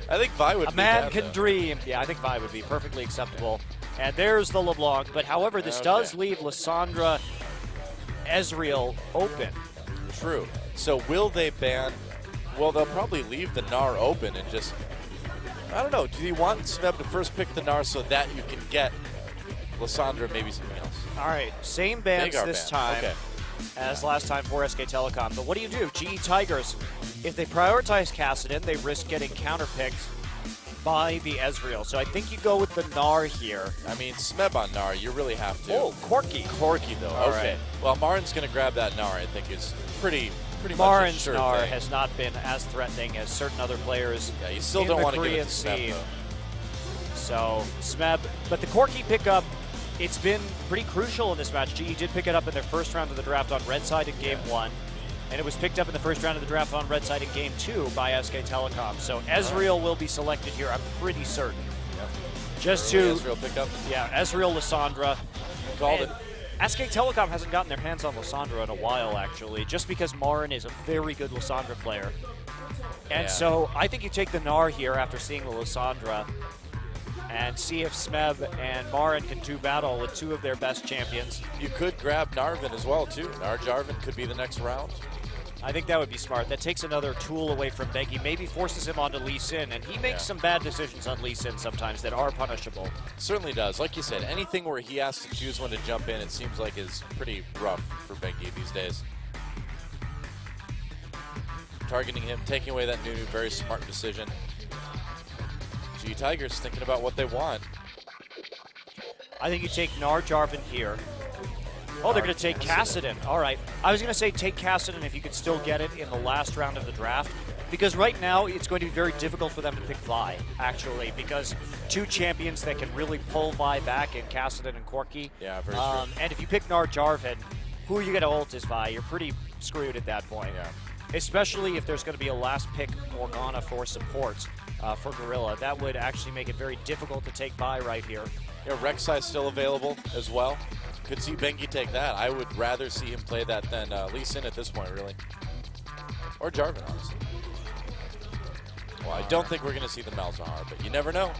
I think Vi would A be man bad, can though. dream. Yeah, I think Vi would be perfectly acceptable. And there's the LeBlanc. But however, this does leave Lissandra Ezreal open. True. So will they ban? Well, they'll probably leave the Gnar open and just, I don't know. Do you want Smeb to first pick the Gnar so that you can get Lissandra, maybe something else? All right, same bans Vagar this ban. time as last time for SK Telecom. But what do? GE Tigers, if they prioritize Kassadin, they risk getting counterpicked by the Ezreal. So I think you go with the Gnar here. I mean, Smeb on Gnar, you really have to. Oh, Corki. Corki, though. All Okay. right. Well, Marin's going to grab that Gnar, I think, is pretty much a Marin's sure Gnar thing. has not been as threatening as certain other players. Yeah, you still in don't the want to give it Korean to Smeb, scene. though. So Smeb, but the Corki pickup, it's been pretty crucial in this match. GE did pick it up in their first round of the draft on red side in game 1, and it was picked up in the first round of the draft on red side in game 2 by SK Telecom. So Ezreal will be selected here, I'm pretty certain. Just Early to, Ezreal pickup. yeah, Ezreal, Lissandra. Called And SK Telecom hasn't gotten their hands on Lissandra in a while, actually, just because Marin is a very good Lissandra player. And so I think you take the Gnar here after seeing the Lissandra and see if Smeb and Marin can do battle with two of their best champions. You could grab Narvin as well, too. Jarvan could be the next round. I think that would be smart. That takes another tool away from Bengi, maybe forces him onto Lee Sin, and he makes some bad decisions on Lee Sin sometimes that are punishable. Certainly does. Like you said, anything where he has to choose when to jump in, it seems like is pretty rough for Bengi these days. Targeting him, taking away that new, very smart decision. G Tigers thinking about what they want. I think you take Gnar Jarvan here. Oh, they're going to take Kassadin. All right. I was going to say take Kassadin if you could still get it in the last round of the draft, because right now it's going to be very difficult for them to pick Vi, actually, because two champions that can really pull Vi back in Kassadin and Corki. Yeah, very true. And if you pick Gnar Jarvan, who are you going to ult as Vi? You're pretty screwed at that point. Yeah. Especially if there's going to be a last pick Morgana for support for Gorilla. That would actually make it very difficult to take Vi right here. Yeah, Rek'Sai still available as well. Could see Bengi take that. I would rather see him play that than Lee Sin at this point, really. Or Jarvan, honestly. Well, I don't think we're going to see the Malzahar, but you never know.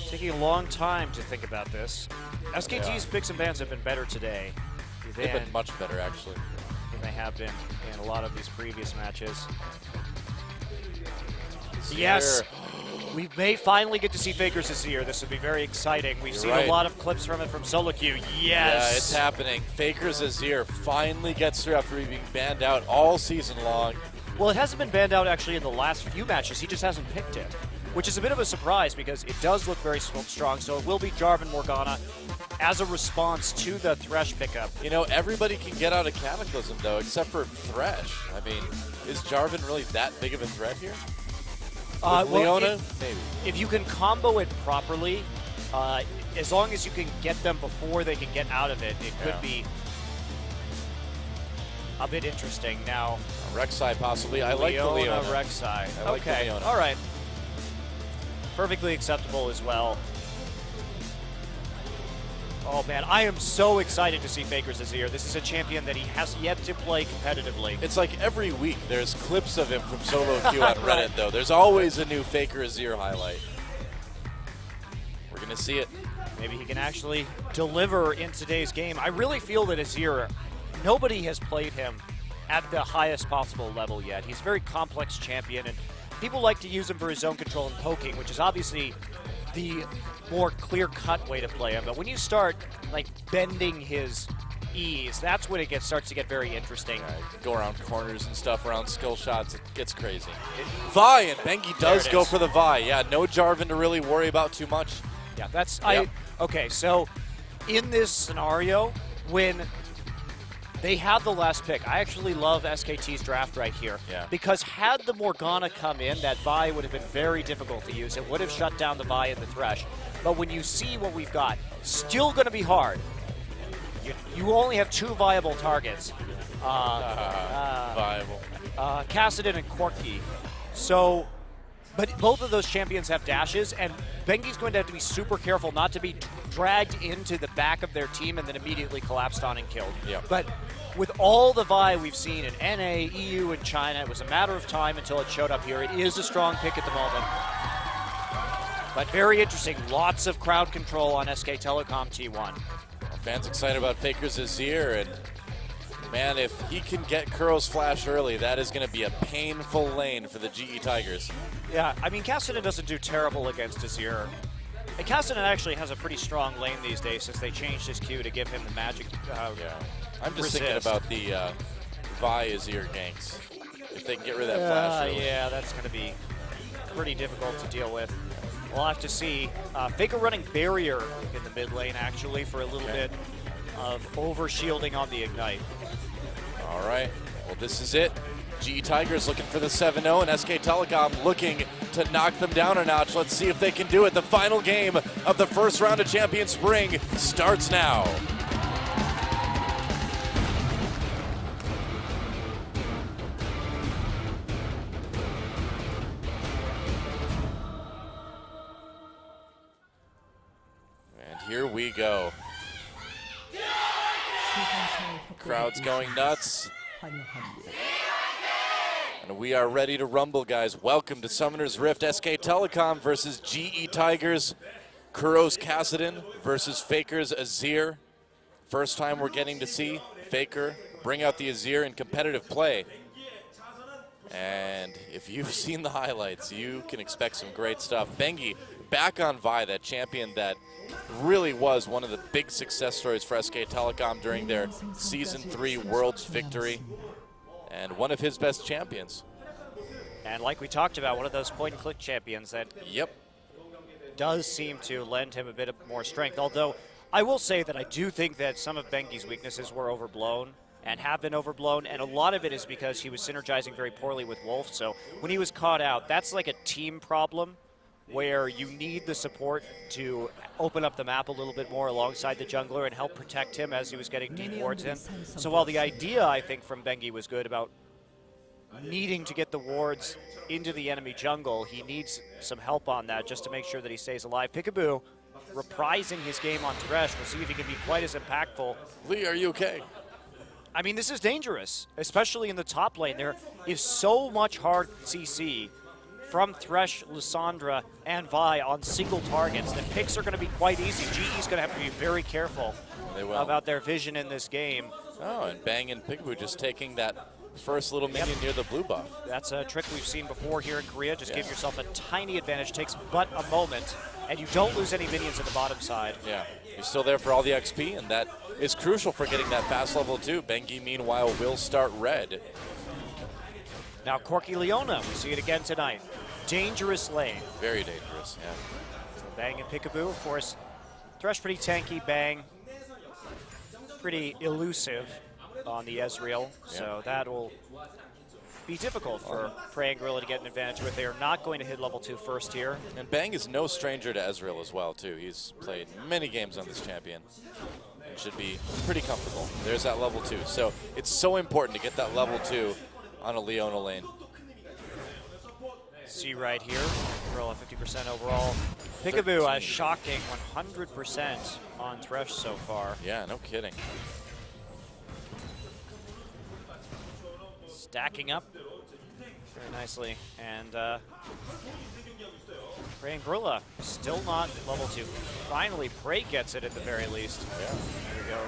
Taking a long time to think about this. SKT's picks and bans have been better today They've been much better, actually. than they have been in a lot of these previous matches. Yes, we may finally get to see Fakers this year. This would be very exciting. We've seen a lot of clips from it from solo queue. Yes! Yeah, it's happening. Fakers Azir finally gets through after being banned out all season long. Well, it hasn't been banned out actually in the last few matches. He just hasn't picked it, which is a bit of a surprise because it does look very strong. So it will be Jarvan Morgana as a response to the Thresh pickup. You know, everybody can get out of Cataclysm, though, except for Thresh. I mean, is Jarvan really that big of a threat here? Leona? Maybe. If you can combo it properly, as long as you can get them before they can get out of it, it could be a bit interesting. Now, Rek'Sai possibly. I like the Leona. Rek'Sai. I like the Leona. All right. Perfectly acceptable as well. Oh man, I am so excited to see Fakers this year. This is a champion that he has yet to play competitively. It's like every week there's clips of him from solo queue on Reddit, though. There's always a new Faker Azir highlight. We're going to see it. Maybe he can actually deliver in today's game. I really feel that Azir, nobody has played him at the highest possible level yet. He's a very complex champion, and people like to use him for his zone control and poking, which is obviously the more clear-cut way to play him. But when you start like bending his ease, that's when it starts to get very interesting. Yeah, go around corners and stuff, around skill shots, it gets crazy. Vi, and Bengi does go for the Vi. Yeah, no Jarvan to really worry about too much. Yeah, that's okay, so in this scenario, when they have the last pick, I actually love SKT's draft right here. Yeah. Because had the Morgana come in, that Vi would have been very difficult to use. It would have shut down the Vi and the Thresh. But when you see what we've got, still going to be hard. You only have two viable targets. Viable. Kassadin and Corki. So, but both of those champions have dashes, and Bengi's going to have to be super careful not to be dragged into the back of their team and then immediately collapsed on and killed. Yep. But with all the Vi we've seen in NA, EU, and China, it was a matter of time until it showed up here. It is a strong pick at the moment. But very interesting. Lots of crowd control on SK Telecom T1. Fans excited about Faker's Azir, and man, if he can get Kuro's flash early, that is going to be a painful lane for the GE Tigers. Yeah, I mean, Cassidy doesn't do terrible against Azir. And Cassidy actually has a pretty strong lane these days since they changed his Q to give him the magic. Yeah, I'm just thinking about the Vi Azir ganks. If they can get rid of that flash early. Yeah, that's going to be pretty difficult to deal with. We'll have to see. Faker running barrier in the mid lane, actually, for a little bit of over-shielding on the Ignite. All right. Well, this is it. GE Tigers looking for the 7-0, and SK Telecom looking to knock them down a notch. Let's see if they can do it. The final game of the first round of Champion Spring starts now. Here we go. Crowd's going nuts. And we are ready to rumble, guys. Welcome to Summoner's Rift. SK Telecom versus GE Tigers. Kuro's Kassadin versus Faker's Azir. First time we're getting to see Faker bring out the Azir in competitive play. And if you've seen the highlights, you can expect some great stuff. Bengi back on Vi, that champion that really was one of the big success stories for SK Telecom during their Season 3 Worlds victory, and one of his best champions. And like we talked about, one of those point-and-click champions that does seem to lend him a bit of more strength, although I will say that I do think that some of Bengi's weaknesses were overblown and have been overblown, and a lot of it is because he was synergizing very poorly with Wolf, so when he was caught out, that's like a team problem where you need the support to open up the map a little bit more alongside the jungler and help protect him as he was getting deep wards in. So while the idea, I think, from Bengi was good about needing to get the wards into the enemy jungle, he needs some help on that just to make sure that he stays alive. Peekaboo reprising his game on Thresh. We'll see if he can be quite as impactful. Lee, are you okay? I mean, this is dangerous, especially in the top lane. There is so much hard CC from Thresh, Lissandra, and Vi on single targets. The picks are going to be quite easy. GE's going to have to be very careful about their vision in this game. Oh, and Bang and Peekaboo just taking that first little minion near the blue buff. That's a trick we've seen before here in Korea. Just give yourself a tiny advantage. Takes but a moment, and you don't lose any minions at the bottom side. Yeah, you're still there for all the XP, and that is crucial for getting that fast level 2. Bengi, meanwhile, will start red. Now Corky Leona, we see it again tonight. Dangerous lane. Very dangerous, yeah. So Bang and Peekaboo, of course. Thresh pretty tanky, Bang pretty elusive on the Ezreal. So that will be difficult for Prey and Gorilla to get an advantage with. They are not going to hit level 2 first here. And Bang is no stranger to Ezreal as well, too. He's played many games on this champion and should be pretty comfortable. There's that level 2. So it's so important to get that level 2 on a Leona lane. See right here, Gorilla 50% overall. Peekaboo, a shocking 100% on Thresh so far. Yeah, no kidding. Stacking up very nicely, and Prey and Gorilla still not level 2. Finally, Prey gets it at the very least. Yeah. Here we go.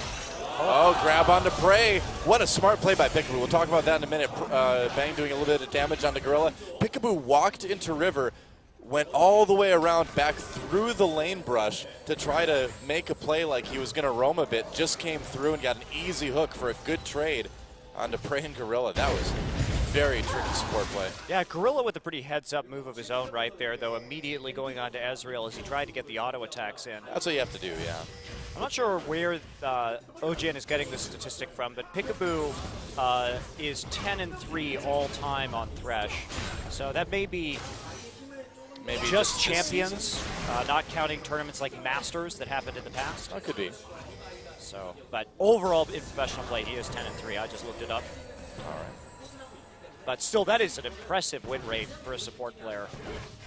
Oh, grab onto Prey. What a smart play by Peekaboo. We'll talk about that in a minute. Bang doing a little bit of damage on the Gorilla. Peekaboo walked into River, went all the way around back through the lane brush to try to make a play like he was going to roam a bit. Just came through and got an easy hook for a good trade onto Prey and Gorilla. That was very tricky support play. Yeah, Gorilla with a pretty heads-up move of his own right there, though, immediately going on to Ezreal as he tried to get the auto attacks in. That's what you have to do, yeah. I'm not sure where OGN is getting this statistic from, but Peekaboo is 10-3 all-time on Thresh. So that may be just champions, not counting tournaments like Masters that happened in the past. That could be. So, but overall in professional play, he is 10-3. I just looked it up. All right. But still, that is an impressive win rate for a support player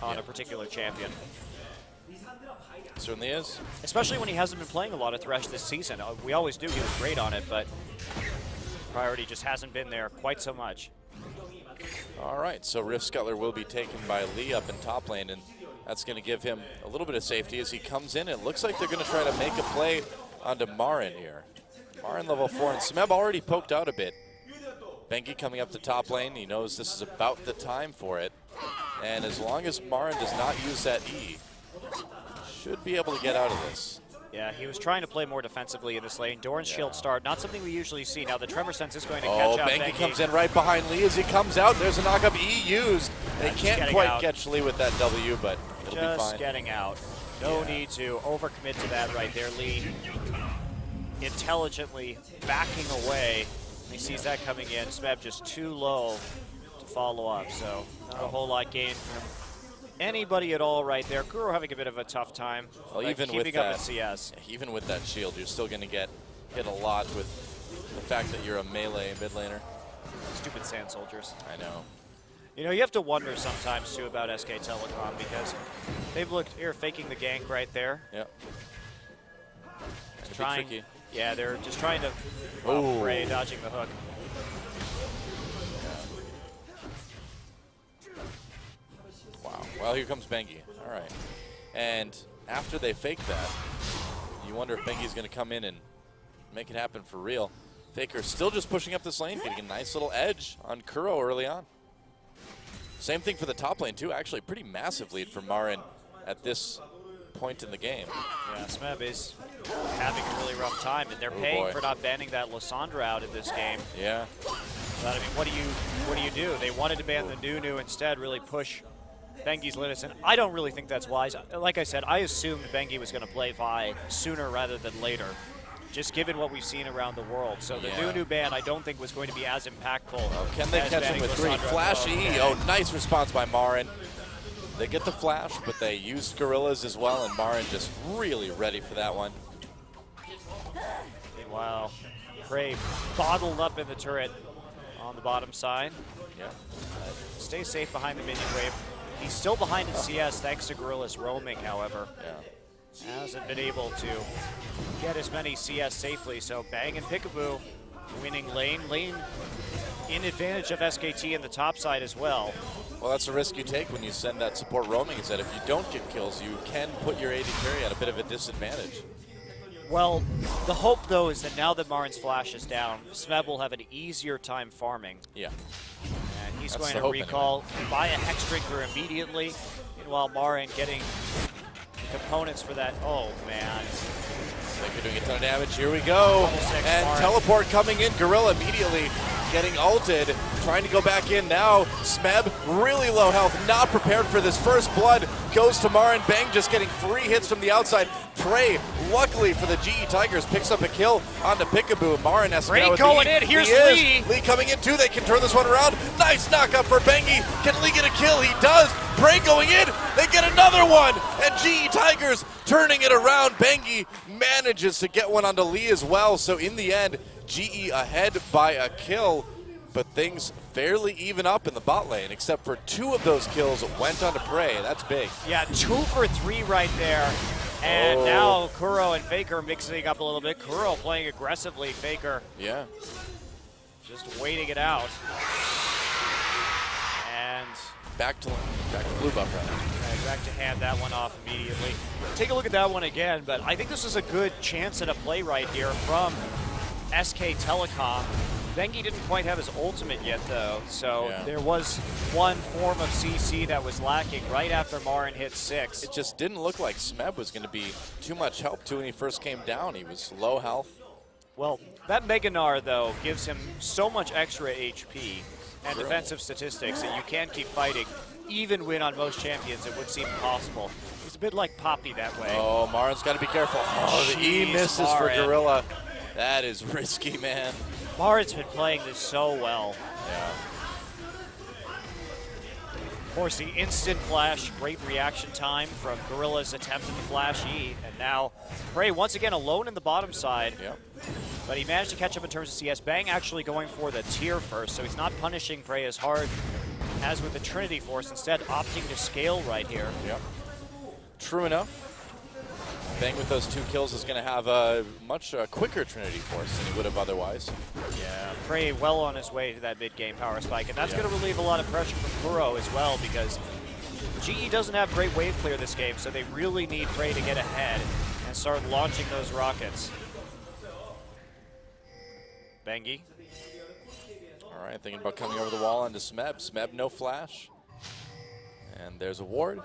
on a particular champion. Certainly is. Especially when he hasn't been playing a lot of Thresh this season. We always knew he was great on it, but priority just hasn't been there quite so much. All right, so Rift Scuttler will be taken by Lee up in top lane, and that's going to give him a little bit of safety as he comes in. It looks like they're going to try to make a play onto Marin here. Marin level 4, and Smeb already poked out a bit. Bengi coming up the top lane. He knows this is about the time for it. And as long as Marin does not use that E, should be able to get out of this. Yeah, he was trying to play more defensively in this lane. Doran's shield start, not something we usually see. Now the Tremor Sense is going to catch out Bengi comes in right behind Lee as he comes out. There's a knock-up E used. They can't quite catch Lee with that W, but it'll be fine. Just getting out. No need to overcommit to that right there. Lee intelligently backing away. He sees that coming in. Smeb just too low to follow up, so not a whole lot gained from anybody at all right there. Kuro having a bit of a tough time. Well, even keeping with up that, in CS. Even with that shield, you're still going to get hit a lot with the fact that you're a melee mid laner. Stupid Sand Soldiers. I know. You know, you have to wonder sometimes, too, about SK Telecom because they've looked here faking the gank right there. Yep. Trying, tricky. Yeah, they're just trying to Prey dodging the hook. Wow. Well, here comes Bengi. All right. And after they fake that, you wonder if Bengi's going to come in and make it happen for real. Faker still just pushing up this lane, getting a nice little edge on Kuro early on. Same thing for the top lane, too. Actually, pretty massive lead for Marin at this point in the game. Yeah, Smeb is having a really rough time, and they're paying for not banning that Lysandra out in this game. Yeah. But, I mean, what do you do? They wanted to ban the Nunu instead, really push Bengi's Linus, and I don't really think that's wise. Like I said, I assumed Bengi was going to play Vi sooner rather than later, just given what we've seen around the world. So the Nunu ban, I don't think was going to be as impactful. Oh, can they catch him with 3? Flash E. Oh, nice response by Marin. They get the flash, but they use gorillas as well, and Marin just really ready for that one. Meanwhile, Prey bottled up in the turret on the bottom side. Yeah. Stay safe behind the minion wave. He's still behind in CS thanks to Gorilla's roaming, however. Yeah. Hasn't been able to get as many CS safely, so Bang and Peekaboo winning lane in advantage of SKT in the top side as well. Well, that's a risk you take when you send that support roaming, is that if you don't get kills, you can put your AD carry at a bit of a disadvantage. Well, the hope, though, is that now that Marin's flash is down, Smeb will have an easier time farming. Yeah. And he's That's going to recall, buy a Hex Drinker immediately, meanwhile Marin getting components for that. Oh, man. They're doing a ton of damage. Here we go. And Marin. Teleport coming in. Gorilla immediately getting ulted. Trying to go back in now. Smeb, really low health. Not prepared for this. First blood goes to Marin. Bang just getting free hits from the outside. Prey, luckily for the GE Tigers, picks up a kill onto Peekaboo. Marin has to go with going in. Here's Lee. Lee coming in too. They can turn this one around. Nice knockup for Bengi. Can Lee get a kill? He does. Prey going in. They get another one. And GE Tigers turning it around. Bengi manages to get one onto Lee as well. So in the end, GE ahead by a kill. But things fairly even up in the bot lane, except for 2 of those kills went onto Prey. That's big. Yeah, 2 for 3 right there. And now Kuro and Faker mixing up a little bit. Kuro playing aggressively. Faker just waiting it out. And back to blue buff right now. Back to hand that one off immediately. Take a look at that one again, but I think this is a good chance at a play right here from SK Telecom. Bengi didn't quite have his ultimate yet, though, so there was one form of CC that was lacking right after Marin hit 6. It just didn't look like Smeb was going to be too much help to when he first came down. He was low health. Well, that Mega Gnar, though, gives him so much extra HP and defensive statistics that you can keep fighting, even when on most champions it would seem impossible. He's a bit like Poppy that way. Oh, Marin's got to be careful. Oh, the E misses for Gorilla. That is risky, man. Marin's been playing this so well. Yeah. Of course, the instant flash, great reaction time from Gorilla's attempt at the flash E, and now Prey once again alone in the bottom side. Yep. But he managed to catch up in terms of CS. Bang actually going for the tier first, so he's not punishing Prey as hard as with the Trinity Force, instead opting to scale right here. Yep. True enough. Bang with those 2 kills is going to have a much quicker Trinity Force than he would have otherwise. Yeah, Prey well on his way to that mid-game power spike, and that's going to relieve a lot of pressure from Kuro as well, because GE doesn't have great wave clear this game, so they really need Prey to get ahead and start launching those rockets. Bengi. All right, thinking about coming over the wall onto Smeb. Smeb, no flash. And there's a ward.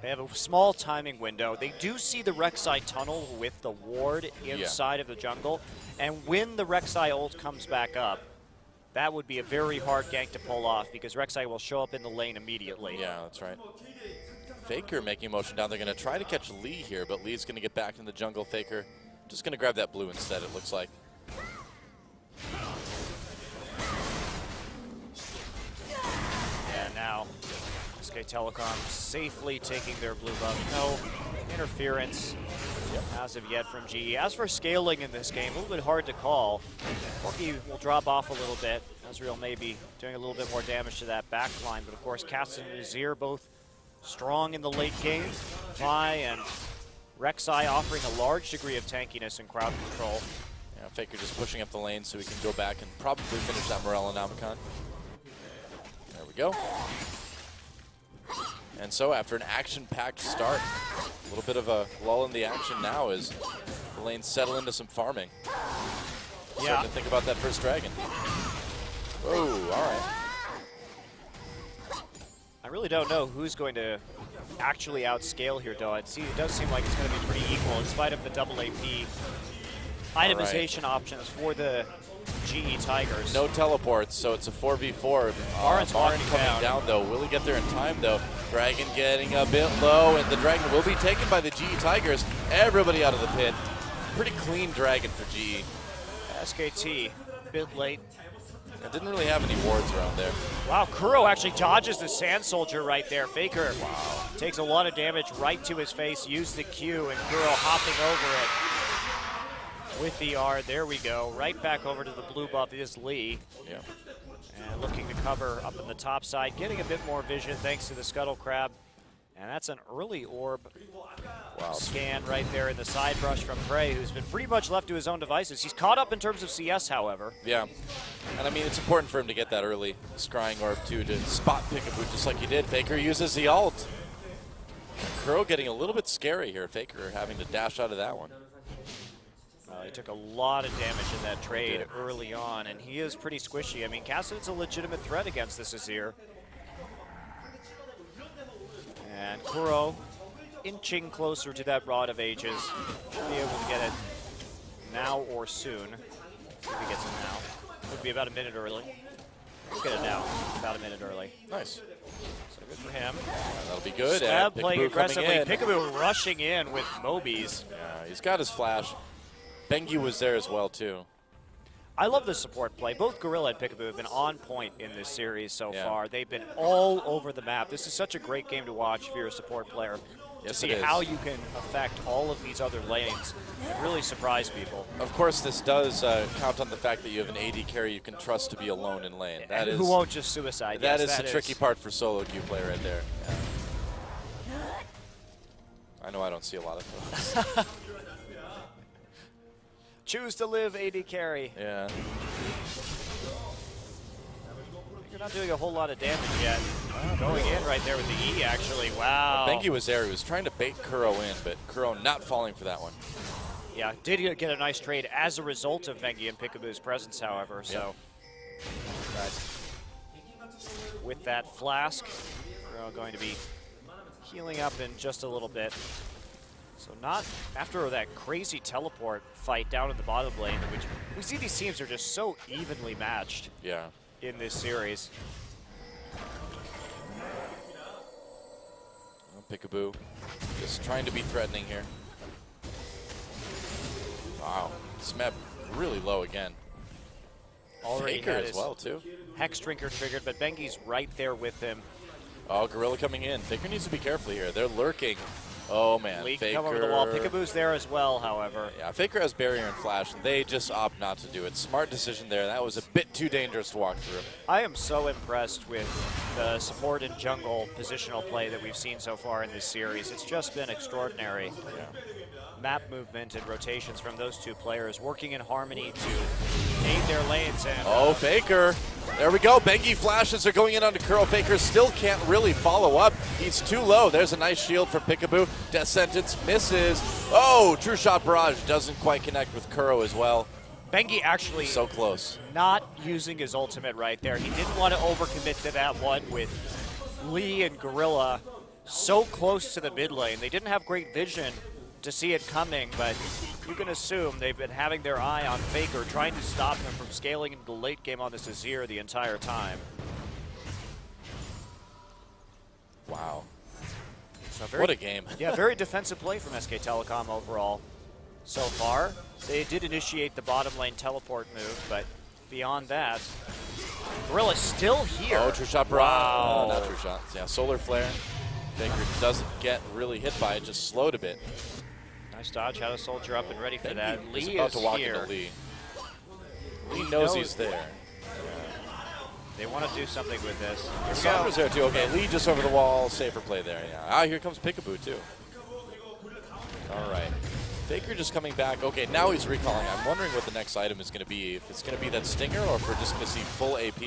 They have a small timing window. They do see the Rek'Sai tunnel with the ward inside of the jungle. And when the Rek'Sai ult comes back up, that would be a very hard gank to pull off because Rek'Sai will show up in the lane immediately. Yeah, that's right. Faker making a motion down. They're going to try to catch Lee here, but Lee's going to get back in the jungle. Faker just going to grab that blue instead, it looks like. And now SK Telecom safely taking their blue buff. No interference as of yet from GE. As for scaling in this game, a little bit hard to call. Corky will drop off a little bit. Ezreal may be doing a little bit more damage to that back line, but of course Kasten and Azir both strong in the late game. Vi and Rek'Sai offering a large degree of tankiness and crowd control. Yeah, Faker just pushing up the lane so he can go back and probably finish that Morel and Amicon. There we go. And so after an action-packed start, a little bit of a lull in the action now as the lanes settle into some farming. Starting to think about that first dragon. Whoa, all right. I really don't know who's going to actually outscale here, though. It does seem like it's going to be pretty equal in spite of the double AP itemization options for the GE Tigers. No teleports, so it's a 4v4. Baron's Baron coming down, though. Will he get there in time, though? Dragon getting a bit low, and the dragon will be taken by the GE Tigers. Everybody out of the pit. Pretty clean dragon for GE. SKT, bit late. It didn't really have any wards around there. Wow, Kuro actually dodges the Sand Soldier right there. Faker takes a lot of damage right to his face, used the Q, and Kuro hopping over it with the R. There we go. Right back over to the blue buff is Lee. Yeah. And looking to cover up in the top side, getting a bit more vision thanks to the Scuttle Crab. And that's an early orb scan right there in the side brush from Prey, who's been pretty much left to his own devices. He's caught up in terms of CS, however. Yeah. And I mean, it's important for him to get that early scrying orb, too, to spot Peekaboo just like he did. Faker uses the ult. Kuro getting a little bit scary here. Faker having to dash out of that one. He took a lot of damage in that trade early on, and he is pretty squishy. I mean, Kassadin's a legitimate threat against this Azir. And Kuro inching closer to that Rod of Ages. Should be able to get it now or soon. If he gets it now. Would be about a minute early. We'll get it now, about a minute early. Nice. So good for him. That'll be good. Stab playing aggressively. In. Peekaboo rushing in with Mobies. Yeah, he's got his flash. Bengi was there as well, too. I love the support play. Both Gorilla and Peekaboo have been on point in this series so far. They've been all over the map. This is such a great game to watch if you're a support player. To see how you can affect all of these other lanes and really surprise people. Of course, this does count on the fact that you have an AD carry you can trust to be alone in lane. That is, who won't just suicide. That is the tricky part for solo queue play right there. Yeah. I know I don't see a lot of those. Choose to live, AD carry. Yeah. You're not doing a whole lot of damage yet. Going in right there with the E, actually. Wow. Bengi was there. He was trying to bait Kuro in, but Kuro not falling for that one. Yeah, did get a nice trade as a result of Bengi and Peekaboo's presence, however. So, with that flask, Kuro going to be healing up in just a little bit. So not after that crazy teleport fight down in the bottom lane, in which we see these teams are just so evenly matched in this series. Well, Peekaboo just trying to be threatening here. Wow, Smeb really low again. Already Faker as well, too. Hex Drinker triggered, but Bengi's right there with him. Oh, Gorilla coming in. Faker needs to be careful here. They're lurking. Oh, man. Leak Faker. come over the wall. Peekaboo's there as well, however. Yeah, Faker has barrier and flash, and they just opt not to do it. Smart decision there. That was a bit too dangerous to walk through. I am so impressed with the support and jungle positional play that we've seen so far in this series. It's just been extraordinary. Yeah. map movement and rotations from those two players, working in harmony to aid their lanes. And oh, Faker. There we go. Bengi flashes are going in onto Curl. Faker still can't really follow up. He's too low. There's a nice shield for Peekaboo. Death Sentence misses. Oh, True Shot Barrage doesn't quite connect with Kuro as well. Bengi actually so close. Not using his ultimate right there. He didn't want to overcommit to that one with Lee and Gorilla so close to the mid lane. They didn't have great vision to see it coming, but you can assume they've been having their eye on Faker, trying to stop him from scaling into the late game on this Azir the entire time. Wow. So very, what a game. Yeah, very defensive play from SK Telecom overall so far. They did initiate the bottom lane teleport move, but beyond that, Gorilla's still here. Oh, True Shot. Wow. Not True Shot. Yeah, Solar Flare. Faker doesn't get really hit by it, just slowed a bit. Nice dodge, had a soldier up and ready for that. Lee is about to walk here. into Lee. Lee knows he's there. They want to do something with this. Sombra's there too. Okay, Lee just over the wall. Safer play there. Yeah. Ah, here comes Peekaboo too. All right. Faker just coming back. Okay, now he's recalling. I'm wondering what the next item is going to be. If it's going to be that Stinger or if we're just going to see full AP.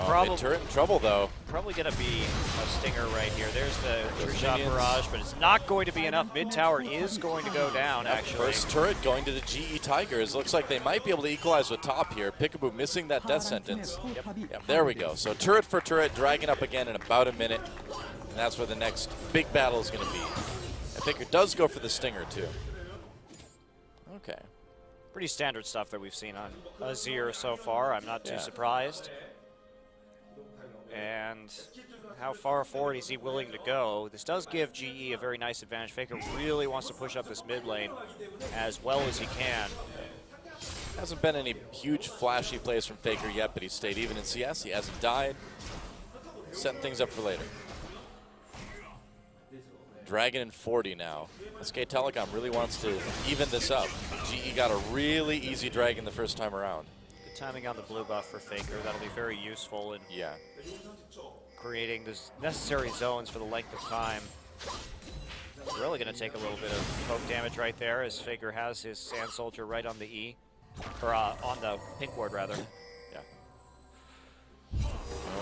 Mid-turret in trouble, though. Probably going to be a Stinger right here. There's the True Shot Barrage, but it's not going to be enough. Mid-tower is going to go down, actually. First turret going to the GE Tigers. Looks like they might be able to equalize with top here. Peekaboo missing that Death Sentence. Yep, there we go. So turret for turret, dragging up again in about a minute. And that's where the next big battle is going to be. And Faker does go for the Stinger, too. Okay. Pretty standard stuff that we've seen on Azir so far. I'm not too surprised. And how far forward is he willing to go? This does give GE a very nice advantage. Faker really wants to push up this mid lane as well as he can. Hasn't been any huge flashy plays from Faker yet, but he stayed even in CS. He hasn't died. Setting things up for later. Dragon in 40 now. SK Telecom really wants to even this up. GE got a really easy Dragon the first time around. Good timing on the blue buff for Faker. That'll be very useful in creating the necessary zones for the length of time. Really going to take a little bit of poke damage right there as Faker has his Sand Soldier right on the E, or on the pink ward rather.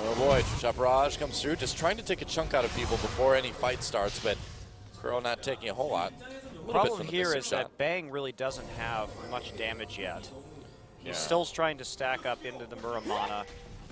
Oh boy, True Shot Barrage comes through, just trying to take a chunk out of people before any fight starts, but Kuro not taking a whole lot. The problem here is that Bang really doesn't have much damage yet. He's still trying to stack up into the Muramana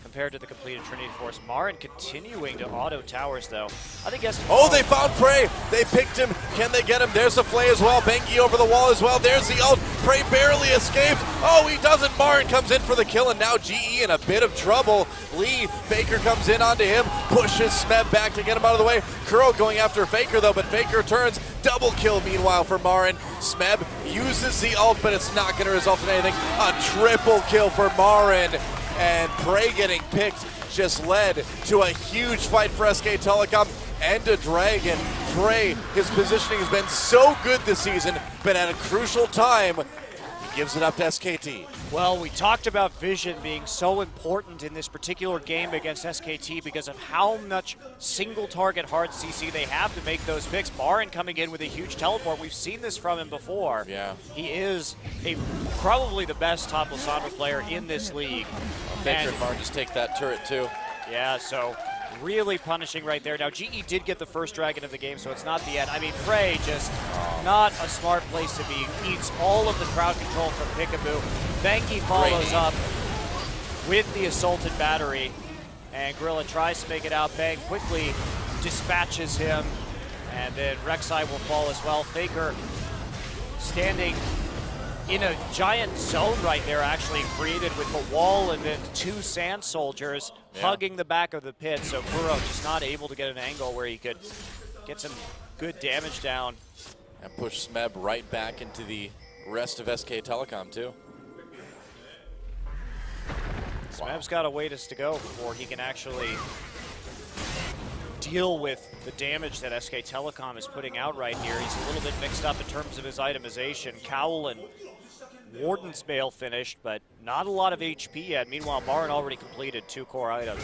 compared to the completed Trinity Force. Marin continuing to auto towers, though. I think oh, they found Prey. They picked him. Can they get him? There's the Flay as well. Bengi over the wall as well. There's the ult. Prey barely escapes. Oh, he doesn't. Marin comes in for the kill, and now GE in a bit of trouble. Lee, Faker comes in onto him, pushes Smeb back to get him out of the way. Kuro going after Faker, though, but Faker turns. Double kill, meanwhile, for Marin. Smeb uses the ult, but it's not going to result in anything. A triple kill for Marin. And Prey getting picked just led to a huge fight for SK Telecom and a Dragon. Prey, his positioning has been so good this season, but at a crucial time, he gives it up to SKT. Well, we talked about vision being so important in this particular game against SKT because of how much single target hard CC they have to make those picks. Marin coming in with a huge teleport. We've seen this from him before. Yeah. He is probably the best top Lissandra player in this league. Faker and Marin just take that turret too. Yeah, so really punishing right there. Now, GE did get the first Dragon of the game, so it's not the end. I mean, Prey just not a smart place to be. Eats all of the crowd control from Peekaboo. Bengi follows up with the assaulted battery, and Gorilla tries to make it out. Bang quickly dispatches him, and then Rek'Sai will fall as well. Faker standing in a giant zone right there, actually created with the wall and then two Sand Soldiers hugging the back of the pit. So Kuro just not able to get an angle where he could get some good damage down. And push Smeb right back into the rest of SK Telecom too. Smeb's got a ways to go before he can actually deal with the damage that SK Telecom is putting out right here. He's a little bit mixed up in terms of his itemization. Cowl and Warden's Mail finished, but not a lot of HP yet. Meanwhile, Marin already completed 2 core items.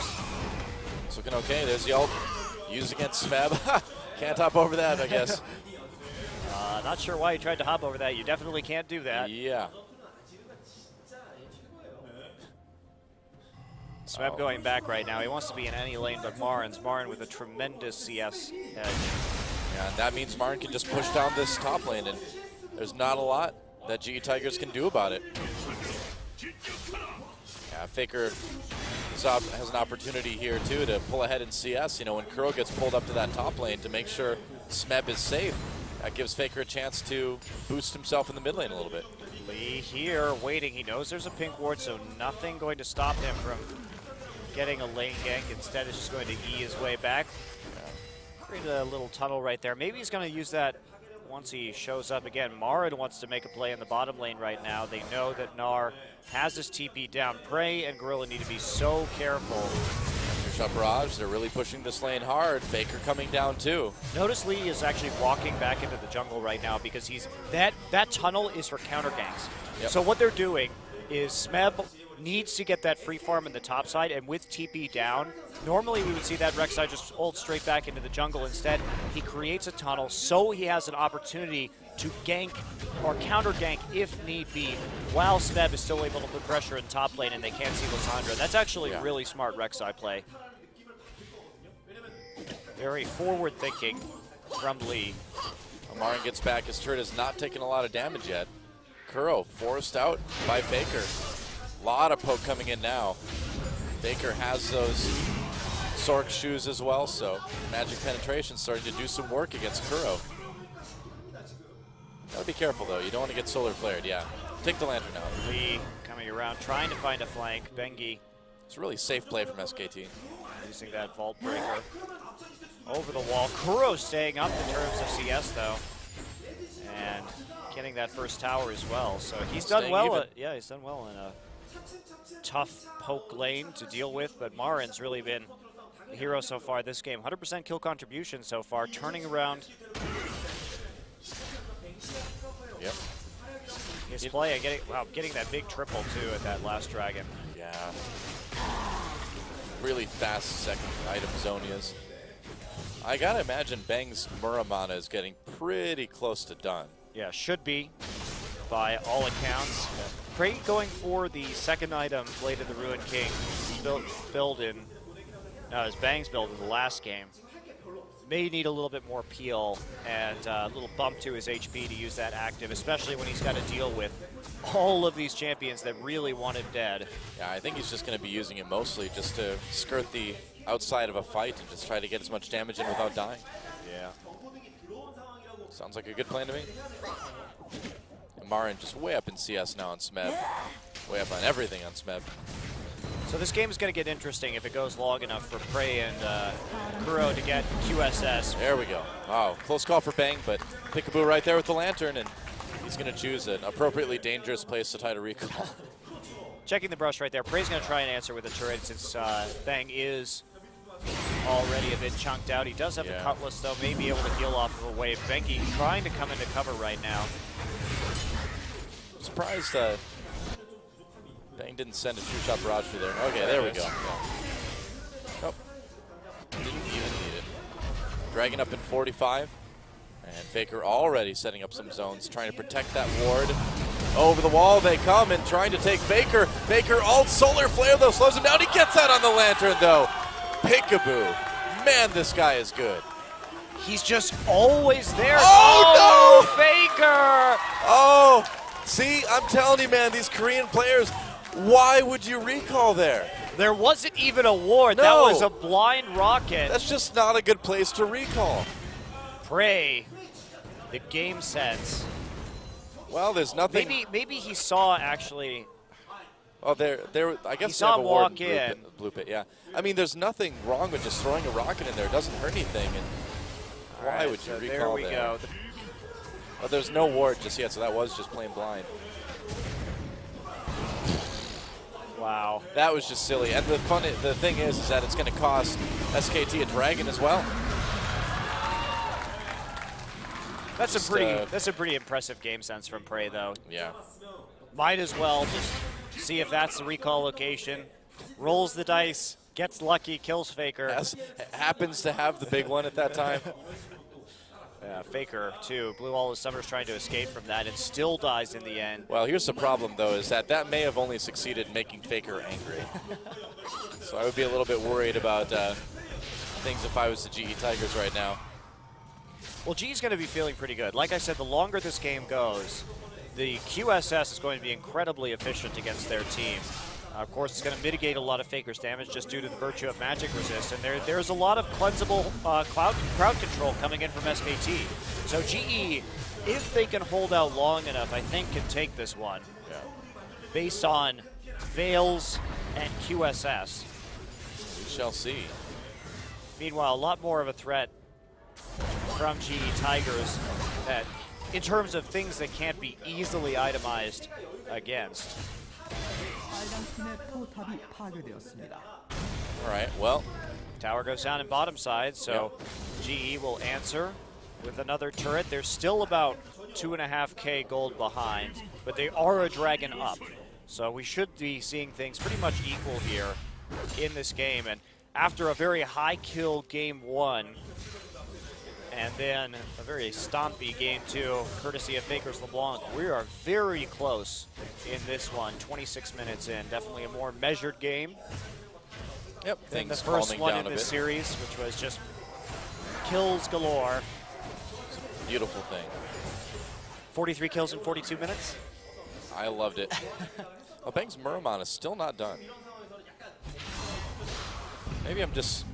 It's looking okay. There's the ult. Used against Smeb. Can't hop over that, I guess. Not sure why he tried to hop over that. You definitely can't do that. Yeah. Smeb going back right now. He wants to be in any lane but Marin's. Marin with a tremendous CS edge. Yeah, and that means Marin can just push down this top lane, and there's not a lot that GE Tigers can do about it. Yeah, Faker has an opportunity here, too, to pull ahead in CS. You know, when Kuro gets pulled up to that top lane to make sure Smeb is safe, that gives Faker a chance to boost himself in the mid lane a little bit. Lee here waiting. He knows there's a pink ward, so nothing going to stop him from getting a lane gank. Instead, it's just going to E his way back. Create a little tunnel right there. Maybe he's going to use that once he shows up again. Marin wants to make a play in the bottom lane right now. They know that Gnar has his TP down. Prey and Gorilla need to be so careful. Shot Barrage, they're really pushing this lane hard. Faker coming down too. Notice Lee is actually walking back into the jungle right now because he's that tunnel is for counter ganks. Yep. So what they're doing is Smeb needs to get that free farm in the top side, and with TP down, normally we would see that Rek'Sai just ult straight back into the jungle. Instead, he creates a tunnel so he has an opportunity to gank or counter gank if need be, while Smeb is still able to put pressure in top lane and they can't see Lissandra. That's actually really smart Rek'Sai play. Very forward thinking from Lee. Marin gets back. His turret has not taken a lot of damage yet. Kuro forced out by Faker. A lot of poke coming in now. Faker has those Sork shoes as well, so magic penetration starting to do some work against Kuro. Gotta be careful though. You don't want to get solar flared. Yeah, take the lantern out. Lee coming around, trying to find a flank. Bengi. It's a really safe play from SKT. Using that vault breaker. Over the wall. Kuro staying up in terms of CS though. And getting that first tower as well. So he's done well. Yeah, he's done well in a tough poke lane to deal with, but Marin's really been the hero so far this game. 100% kill contribution so far, turning around his play and getting that big triple too at that last dragon. Yeah. Really fast second item Zonia's. I gotta imagine Bang's Muramana is getting pretty close to done. Yeah, should be by all accounts. Prey going for the second item, Blade of the Ruined King, build in, his Bang's build in the last game. May need a little bit more peel and a little bump to his HP to use that active, especially when he's got to deal with all of these champions that really want him dead. Yeah, I think he's just going to be using it mostly just to skirt the outside of a fight and just try to get as much damage in without dying. Yeah. Sounds like a good plan to me. And Marin just way up in CS now on Smeb. Way up on everything on Smeb. So this game is going to get interesting if it goes long enough for Prey and Kuro to get QSS. There we go. Wow, close call for Bang, but Peekaboo right there with the lantern, and he's going to choose an appropriately dangerous place to try to recall. Checking the brush right there. Prey's going to try and answer with a turret since Bang is already a bit chunked out. He does have the Cutlass, though, may be able to heal off of a wave. Bengi trying to come into cover right now. I'm surprised Bang didn't send a two-shot barrage through there. Okay, there we go. Yeah. Oh, didn't even need it. Dragon up in 45. And Faker already setting up some zones, trying to protect that ward. Over the wall they come and trying to take Faker. Faker ult solar flare though, slows him down. He gets that on the lantern though. Peekaboo. Man, this guy is good. He's just always there. Oh, no! Faker! Oh, see, I'm telling you, man, these Korean players, why would you recall there? There wasn't even a ward. No. That was a blind rocket. That's just not a good place to recall. Prey, the game sense. Well, there's nothing. Maybe he saw actually. Oh, there. I guess he saw him walk in. Blue pit, yeah. I mean, there's nothing wrong with just throwing a rocket in there. It doesn't hurt anything. And why would you recall there? There we go. Well, there's no ward just yet, so that was just plain blind. Wow. That was just silly. And the thing is that it's going to cost SKT a dragon as well. That's a pretty impressive game sense from Prey, though. Yeah. Might as well just see if that's the recall location. Rolls the dice, gets lucky, kills Faker. Happens to have the big one at that time. Faker, too, blew all his summers trying to escape from that and still dies in the end. Well, here's the problem, though, is that may have only succeeded in making Faker angry. So I would be a little bit worried about things if I was the GE Tigers right now. Well, G's going to be feeling pretty good. Like I said, the longer this game goes, the QSS is going to be incredibly efficient against their team. Of course, it's going to mitigate a lot of Faker's damage just due to the virtue of magic resist, and there's a lot of cleansable crowd control coming in from SKT. So GE, if they can hold out long enough, I think can take this one. Yeah. Based on Veils and QSS. We shall see. Meanwhile, a lot more of a threat from GE Tigers that, in terms of things that can't be easily itemized against. All right, well. Tower goes down in bottom side, so GE will answer with another turret. They're still about 2.5K gold behind, but they are a dragon up. So we should be seeing things pretty much equal here in this game. And after a very high kill game 1, and then a very stompy game 2, courtesy of Faker's LeBlanc, we are very close in this one, 26 minutes in. Definitely a more measured game. Yep, than the first one in this series, which was just kills galore. It's a beautiful thing. 43 kills in 42 minutes. I loved it. Well, Bang's Muramon is still not done. Maybe I'm just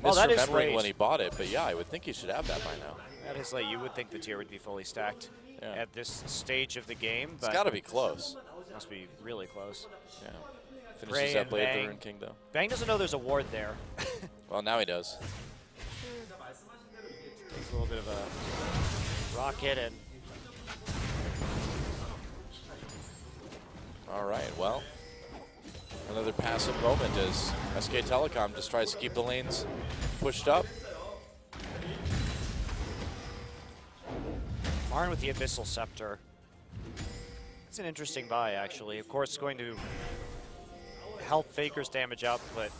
misremembering when he bought it, but yeah, I would think he should have that by now. That is late. You would think the tier would be fully stacked at this stage of the game. But it's got to be close. Must be really close. Yeah. Finishes up late at the Rune King, though. Bang doesn't know there's a ward there. Well, now he does. Takes a little bit of a rocket and... All right, well, another passive moment as SK Telecom just tries to keep the lanes pushed up. Marn with the Abyssal Scepter. It's an interesting buy, actually. Of course, it's going to help Faker's damage output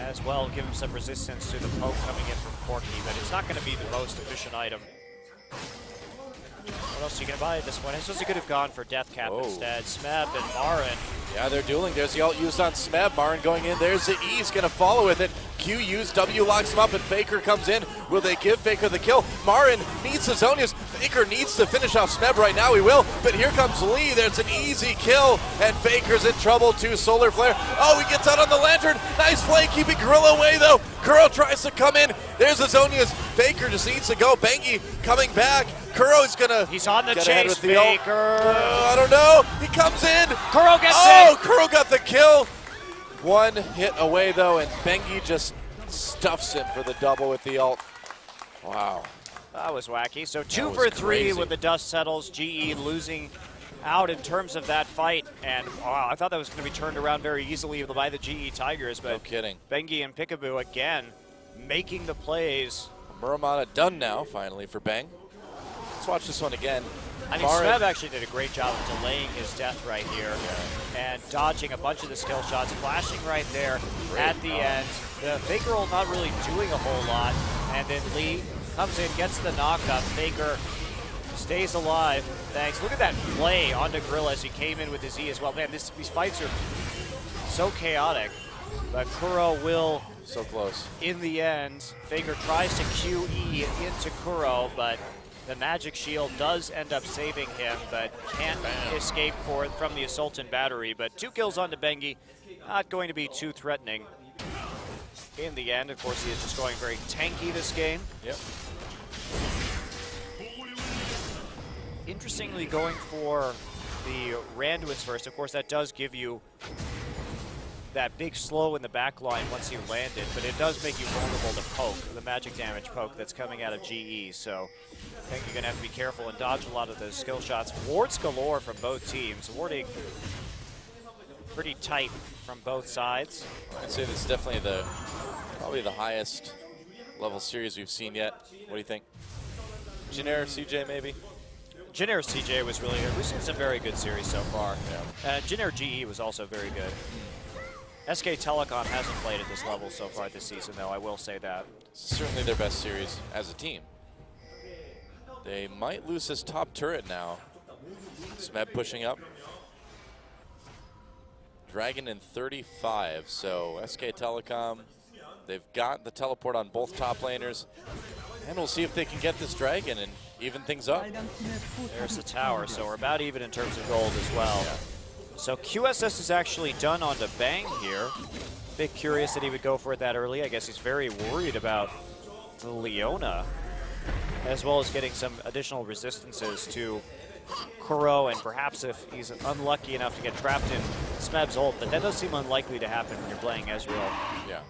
as well, give him some resistance to the poke coming in from Corky, but it's not going to be the most efficient item. What else are you going to buy at this point? I suppose you could have gone for Death Cap instead. Smeb and Marin. Yeah, they're dueling. There's the ult used on Smeb. Marin going in. There's the E's going to follow with it. Q used, W locks him up, and Faker comes in. Will they give Faker the kill? Marin needs the Zonius. Faker needs to finish off Smeb right now. He will, but here comes Lee. There's an easy kill, and Faker's in trouble too. Solar Flare. Oh, he gets out on the Lantern. Nice play, keeping Gorilla away though. Kuro tries to come in. There's the Zonius. Faker just needs to go. Bengi coming back. Kuro's gonna. He's on the chase. with Faker. I don't know. He comes in. Kuro gets in. Kuro got the kill. One hit away though, and Bengi just stuffs him for the double with the ult. Wow. That was wacky. So 2 for 3 when the dust settles. GE losing out in terms of that fight. And wow, I thought that was going to be turned around very easily by the GE Tigers. But no kidding. Bengi and Peekaboo again making the plays. Muramana done now, finally, for Bang. Let's watch this one again. I mean, Smeb actually did a great job of delaying his death right here and dodging a bunch of the skill shots, flashing right there at the end. The Faker roll not really doing a whole lot, and then Lee comes in, gets the knockup. Faker stays alive. Thanks. Look at that play onto Gorilla as he came in with his E as well. Man, these fights are so chaotic, but Kuro will... So close. In the end, Faker tries to QE into Kuro, but the magic shield does end up saving him, but can't escape from the Assault and Battery. But 2 kills onto Bengi, not going to be too threatening. In the end, of course, he is just going very tanky this game. Yep. Interestingly, going for the Randuin's first, of course, that does give you that big slow in the back line once you land it, but it does make you vulnerable to poke, the magic damage poke that's coming out of GE. So I think you're going to have to be careful and dodge a lot of those skill shots. Wards galore from both teams, warding pretty tight from both sides. I'd say this is definitely probably the highest level series we've seen yet. What do you think? Jin-Air, CJ maybe? Jin-Air CJ was really good. We've seen some very good series so far. Yeah. Jin-Air GE was also very good. SK Telecom hasn't played at this level so far this season, though, I will say that. Certainly their best series as a team. They might lose his top turret now. Smeb pushing up. Dragon in 35, so SK Telecom, they've got the teleport on both top laners. And we'll see if they can get this dragon and even things up. There's the tower, so we're about even in terms of gold as well. Yeah. So QSS is actually done onto Bang here. Bit curious that he would go for it that early. I guess he's very worried about Leona, as well as getting some additional resistances to Kuro, and perhaps if he's unlucky enough to get trapped in Smeb's ult, but that does seem unlikely to happen when you're playing Ezreal. Yeah.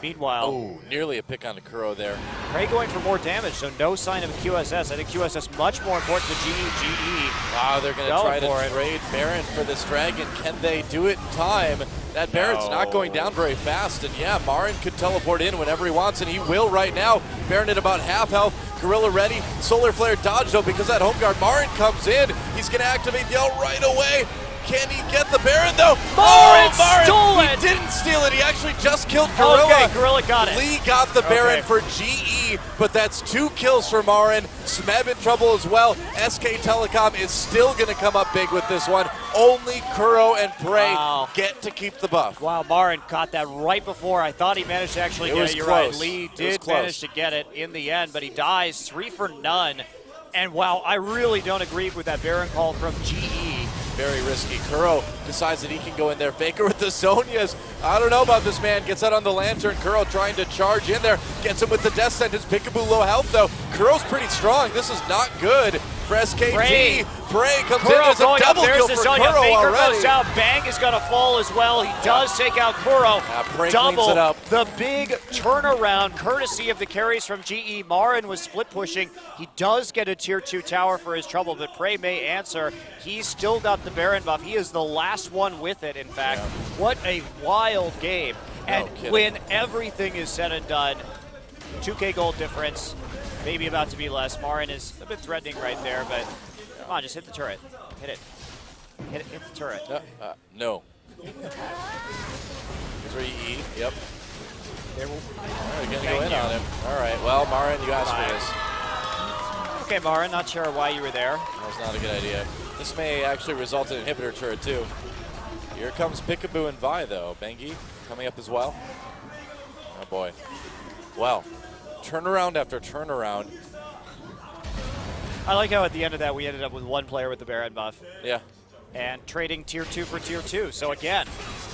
Meanwhile, oh, nearly a pick on the Kuro there. Prey going for more damage, so no sign of a QSS. I think QSS much more important to GE. Wow, they're going to try to trade Baron for this dragon. Can they do it in time? That Baron's not going down very fast, and yeah, Marin could teleport in whenever he wants, and he will right now. Baron at about half health. Gorilla ready. Solar Flare dodged though because that home guard. Marin comes in. He's going to activate the ult right away. Can he get the Baron though? Marin stole it! He didn't steal it. He actually just killed Gorilla. Okay, Gorilla got it. Lee got the Baron for GE, but that's 2 kills for Marin. Smeb in trouble as well. SK Telecom is still going to come up big with this one. Only Kuro and Prey get to keep the buff. Wow, Marin caught that right before. I thought he managed to actually get it. You're right. Lee did manage to get it in the end, but he dies 3 for none. And wow, I really don't agree with that Baron call from GE. Very risky. Kuro decides that he can go in there. Faker with the Zonias. I don't know about this man. Gets out on the Lantern. Kuro trying to charge in there. Gets him with the Death Sentence. Peekaboo low health though. Kuro's pretty strong. This is not good for SKT. Prey comes in. There's a double kill for Kuro Faker already. goes down. Bang is going to fall as well. He does take out Kuro. Prey double cleans it up. the big turnaround courtesy of the carries from GE. Marin was split pushing. He does get a tier 2 tower for his trouble, but Prey may answer. He's still got the Baron buff. He is the last one with it, in fact. Yeah. What a wild game. And kidding. when everything is said and done, 2K gold difference, maybe about to be less. Marin is a bit threatening right there, but come on, just hit the turret. Hit it. Hit it, hit the turret. No. Here's where you eat. Yep. There will. We're going to go in on him. All right. Well, Marin, you asked for this. Okay, Marin, not sure why you were there. That was not a good idea. This may actually result in an inhibitor turret, too. Here comes Peekaboo and Vi, though. Bengi coming up as well. Oh, boy. Well, turnaround after turnaround. I like how at the end of that we ended up with one player with the Baron buff. Yeah. And trading tier 2 for tier 2. So again,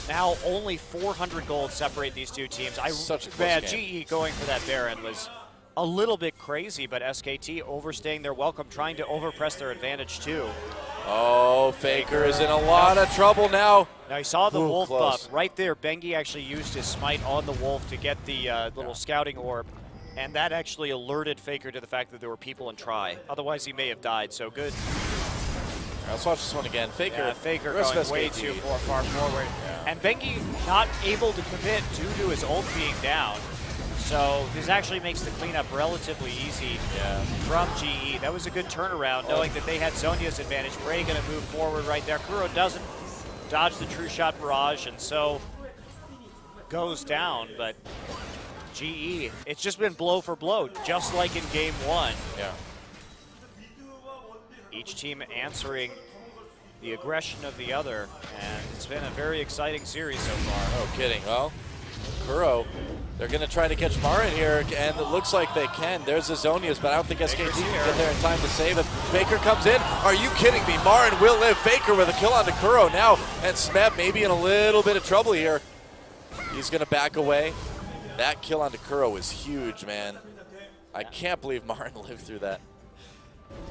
now only 400 gold separate these two teams. Such a close game. GE going for that Baron was a little bit crazy, but SKT overstaying their welcome, trying to overpress their advantage too. Oh, Faker is in a lot of trouble now. Now you saw the wolf close. buff right there. Bengi actually used his smite on the wolf to get the little scouting orb, and that actually alerted Faker to the fact that there were people in try. Otherwise, he may have died. So good. Let's watch this one again. Faker, Faker going way too far forward, and Bengi not able to commit due to his ult being down. So this actually makes the cleanup relatively easy from GE. That was a good turnaround, knowing that they had Zhonya's advantage. Prey going to move forward right there. Kuro doesn't dodge the true shot barrage, and so goes down. But GE, it's just been blow for blow, just like in game 1. Yeah. Each team answering the aggression of the other, and it's been a very exciting series so far. No kidding. Well, Kuro, they're going to try to catch Marin here, and it looks like they can. There's the Zonias, but I don't think SKT can get there in time to save it. Faker comes in. Are you kidding me? Marin will live. Faker with a kill onto Kuro now, and Smeb maybe in a little bit of trouble here. He's going to back away. That kill onto Kuro was huge, man. I can't believe Marin lived through that.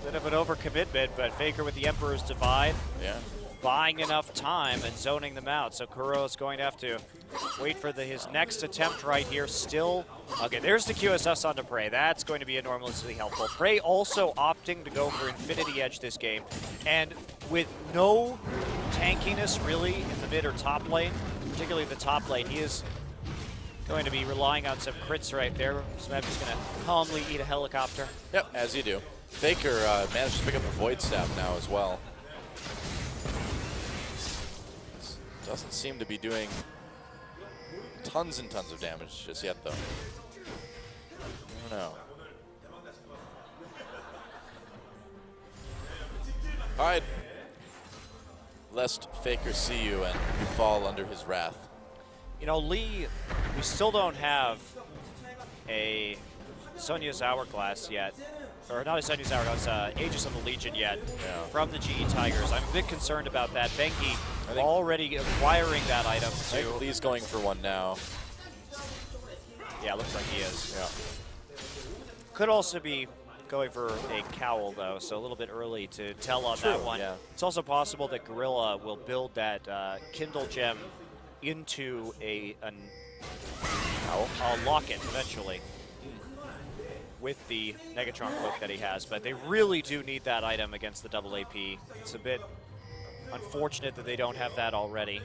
Bit of an overcommitment, but Faker with the Emperor's Divide. Yeah. Buying enough time and zoning them out. So Kuro is going to have to wait for his next attempt right here. Still, okay, there's the QSS onto Prey. That's going to be enormously helpful. Prey also opting to go for Infinity Edge this game. And with no tankiness really in the mid or top lane, particularly the top lane, he is going to be relying on some crits right there. Smeb is going to calmly eat a helicopter. Yep, as you do. Faker managed to pick up a Void Staff now as well. Doesn't seem to be doing tons and tons of damage just yet, though. I don't know. All right. Lest Faker see you and you fall under his wrath. You know, Lee, we still don't have a Sonya's Hourglass yet. Or not a Sonya's Hourglass, Aegis of the Legion yet from the GE Tigers. I'm a bit concerned about that. Benki already acquiring that item too. Lee's going for one now. Yeah, looks like he is. Yeah. Could also be going for a cowl though, so a little bit early to tell on that one. Yeah. It's also possible that Gorilla will build that Kindle gem into a locket eventually with the Negatron cloak that he has, but they really do need that item against the double AP. It's a bit unfortunate that they don't have that already.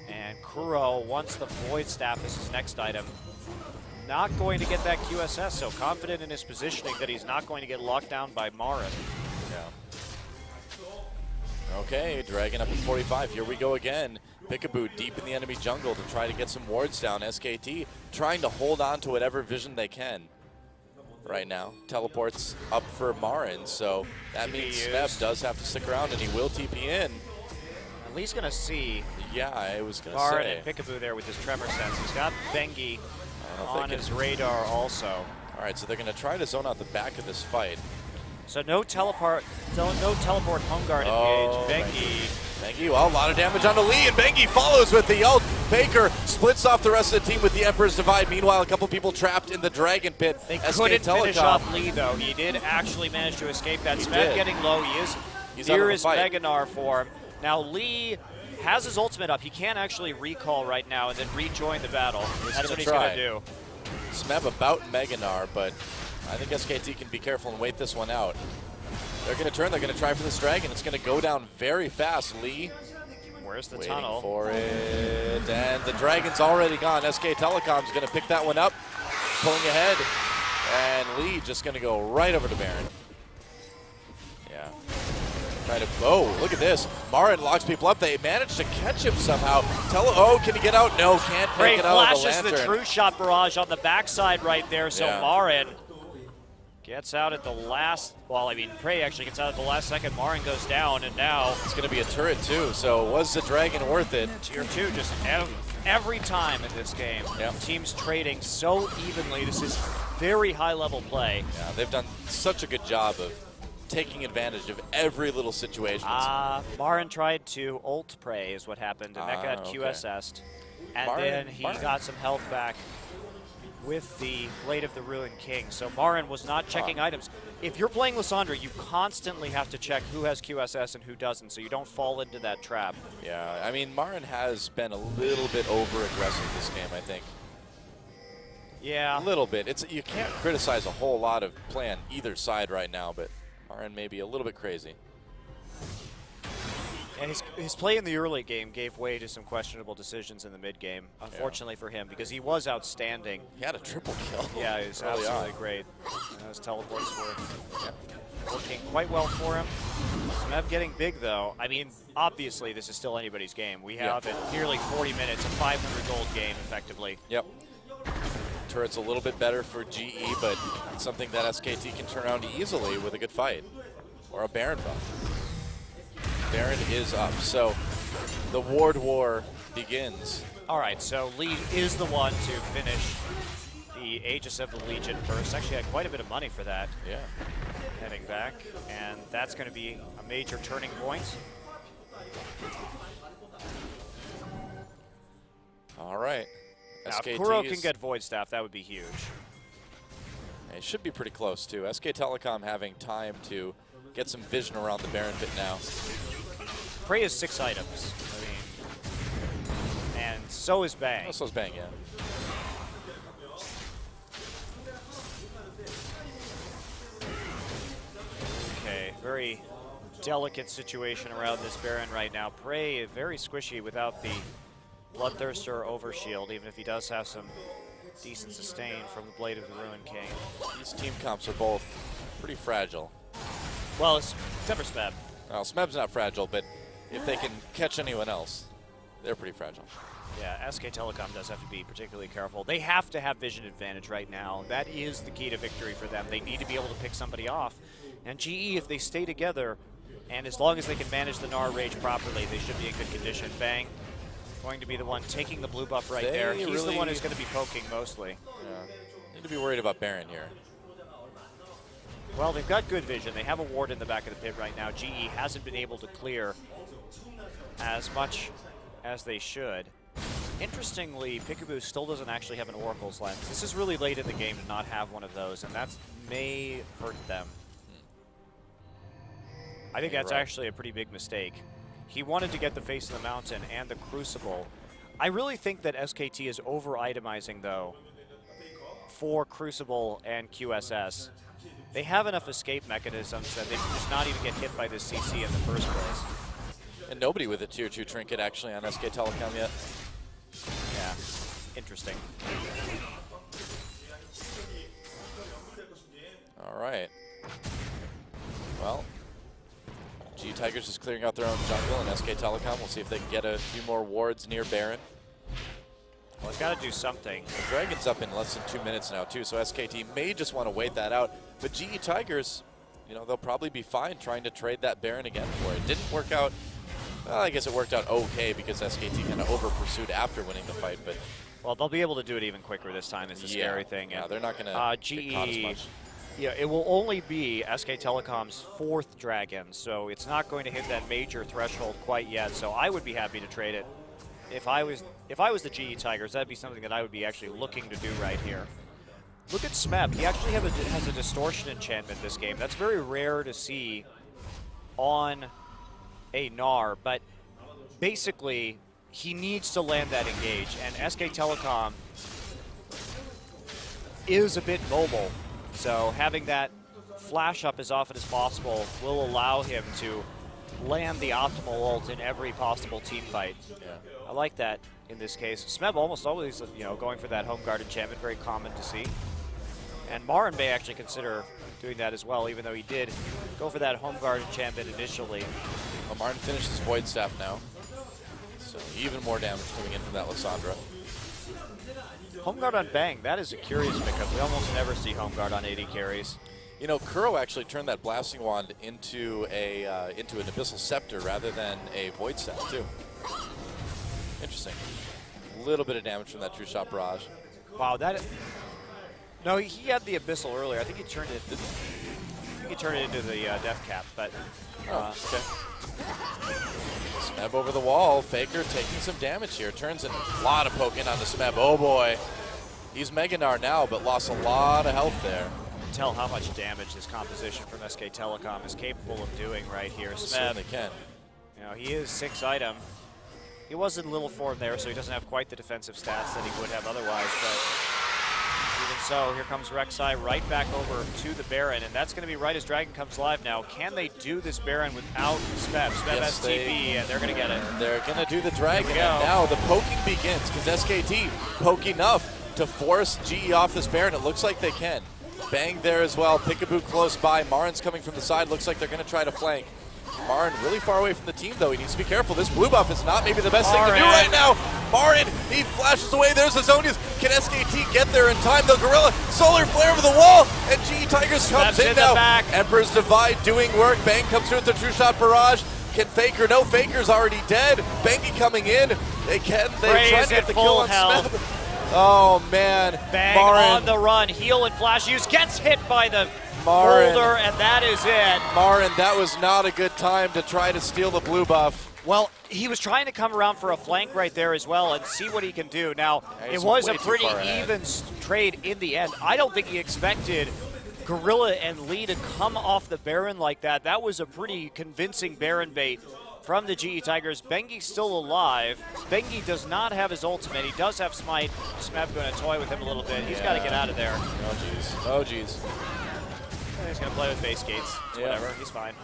And Kuro wants the Void Staff as his next item. Not going to get that QSS, so confident in his positioning that he's not going to get locked down by Marin. Yeah. Okay, Dragon up at 45. Here we go again. Peekaboo deep in the enemy jungle to try to get some wards down. SKT trying to hold on to whatever vision they can right now. Teleports up for Marin, so that means Smeb does have to stick around, and he will TP in. At least going to see I was going to Marin say. and Peekaboo there with his Tremor Sense. He's got Bengi on his radar also. All right, so they're going to try to zone out the back of this fight. So no teleport home guard engage. Bengi, well, a lot of damage onto Lee, and Bengi follows with the ult. Faker splits off the rest of the team with the Emperor's Divide. Meanwhile, a couple people trapped in the Dragon Pit. They couldn't finish off Lee, though. He did actually manage to escape that. Smeb getting low. He's near his Meganar form. Now Lee has his ultimate up. He can actually recall right now and then rejoin the battle. That's what he's going to do. Smeb about Meganar, but I think SKT can be careful and wait this one out. They're going to turn. They're going to try for this Dragon. It's going to go down very fast. Lee, where's the waiting tunnel? For it, and the Dragon's already gone. SK Telecom's going to pick that one up, pulling ahead, and Lee just going to go right over to Baron. Yeah. Try to, oh, look at this. Marin locks people up. They managed to catch him somehow. Can he get out? No, can't make it out of the lantern. Flashes the True Shot barrage on the backside right there, so Marin gets out at the last, Prey actually gets out at the last second. Marin goes down, and now it's going to be a turret too, so was the Dragon worth it? Tier 2 just every time in this game. Teams trading so evenly. This is very high-level play. Yeah, they've done such a good job of taking advantage of every little situation. Marin tried to ult Prey is what happened, and that got QSS'd. And then he got some health back with the Blade of the Ruined King. So Marin was not checking items. If you're playing Lissandra, you constantly have to check who has QSS and who doesn't, so you don't fall into that trap. Yeah, I mean, Marin has been a little bit over-aggressive this game, I think. Yeah. A little bit. You can't criticize a whole lot of play on either side right now, but Marin may be a little bit crazy. And his play in the early game gave way to some questionable decisions in the mid game, unfortunately for him, because he was outstanding. He had a triple kill. Yeah, he was absolutely great. Those teleports were working quite well for him. Smeb getting big, though. I mean, obviously, this is still anybody's game. We have in nearly 40 minutes a 500 gold game, effectively. Yep. Turret's a little bit better for GE, but it's something that SKT can turn around easily with a good fight. Or a Baron buff. Baron is up, so the Ward War begins. All right, so Lee is the one to finish the Aegis of the Legion first. Actually had quite a bit of money for that. Yeah. Heading back, and that's going to be a major turning point. All right. Now, if Kuro can get Void Staff, that would be huge. It should be pretty close, too. SK Telecom having time to get some vision around the Baron pit now. Prey is 6 items. I mean, and so is Bang. Oh, so is Bang, yeah. Okay, very delicate situation around this Baron right now. Prey very squishy without the Bloodthirster Overshield, even if he does have some decent sustain from the Blade of the Ruined King. These team comps are both pretty fragile. Well, except for Smeb. Well, Smeb's not fragile, but if they can catch anyone else, they're pretty fragile. Yeah, SK Telecom does have to be particularly careful. They have to have vision advantage right now. That is the key to victory for them. They need to be able to pick somebody off. And GE, if they stay together And as long as they can manage the Gnar Rage properly, they should be in good condition. Bang, going to be the one taking the blue buff right there. He's the one who's going to be poking mostly. Yeah. Need to be worried about Baron here. Well, they've got good vision. They have a ward in the back of the pit right now. GE hasn't been able to clear as much as they should. Interestingly, Peekaboo still doesn't actually have an Oracle's Lens. This is really late in the game to not have one of those, and that may hurt them. I think that's actually a pretty big mistake. He wanted to get the Face of the Mountain and the Crucible. I really think that SKT is over-itemizing, though, for Crucible and QSS. They have enough escape mechanisms that they can just not even get hit by this CC in the first place. And nobody with a Tier 2 trinket actually on SK Telecom yet. Yeah, interesting. All right. Well, G Tigers is clearing out their own jungle, and SK Telecom, we'll see if they can get a few more wards near Baron. Well, it's got to do something. The Dragon's up in less than 2 minutes now, too, so SKT may just want to wait that out. But GE Tigers, you know, they'll probably be fine trying to trade that Baron again for it. Didn't work out. Well, I guess it worked out okay because SKT kind of over-pursued after winning the fight, but... Well, they'll be able to do it even quicker this time is the scary thing. Yeah, they're not going to get caught as much. Yeah, it will only be SK Telecom's 4th Dragon, so it's not going to hit that major threshold quite yet, so I would be happy to trade it. If I was the GE Tigers, that'd be something that I would be actually looking to do right here. Look at Smeb. He actually has a distortion enchantment this game. That's very rare to see on a Gnar, but basically he needs to land that engage, and SK Telecom is a bit mobile, so having that flash up as often as possible will allow him to land the optimal ult in every possible team fight. Yeah. I like that in this case. Smeb almost always, you know, going for that home guard enchantment, very common to see. And Marin may actually consider doing that as well, even though he did go for that home guard enchantment initially. Well, Marin finished his Void Staff now, so even more damage coming in from that Lissandra. Home guard on Bang, that is a curious pickup. We almost never see home guard on AD carries. You know, Kuro actually turned that Blasting Wand into an Abyssal Scepter rather than a Void Staff, too. Interesting. A little bit of damage from that True Shot Barrage. Wow, no, he had the Abyssal earlier. I think he turned it into the Death Cap, but... okay. Smeb over the wall. Faker taking some damage here. Turns in a lot of poking onto Smeb. Oh boy. He's Mega Gnar now, but lost a lot of health there. Tell how much damage this composition from SK Telecom is capable of doing right here. Smeb, certainly can. You know, he is 6 item. He was in little form there, so he doesn't have quite the defensive stats that he would have otherwise, but even so, here comes Rek'Sai right back over to the Baron, and that's going to be right as Dragon comes live now. Can they do this Baron without Smeb? Smeb has TP, and they're going to get it. They're going to do the Dragon, and now the poking begins, because SKT poke enough to force GE off this Baron. It looks like they can. Bang there as well. Peekaboo close by. Marin's coming from the side. Looks like they're going to try to flank. Marin really far away from the team, though. He needs to be careful. This blue buff is not maybe the best thing to do right now. Marin, he flashes away. There's the Zonias. Can SKT get there in time? The Gorilla, Solar Flare over the wall, and GE Tigers comes in now. Emperor's Divide doing work. Bang comes through with the True Shot Barrage. Can Faker? No, Faker's already dead. Bangy coming in. They try to get the kill on Smeb. Oh, man. Bang Marin on the run. Heal and flash use. Gets hit by the boulder, and that is it. Marin, that was not a good time to try to steal the blue buff. Well, he was trying to come around for a flank right there as well and see what he can do. Now, it was a pretty even trade in the end. I don't think he expected Gorilla and Lee to come off the Baron like that. That was a pretty convincing Baron bait from the GE Tigers. Bengi's still alive. Bengi does not have his ultimate. He does have Smite. Smeb going to toy with him a little bit. He's got to get out of there. Oh, jeez. Oh, jeez. He's going to play with base gates. Whatever. He's fine.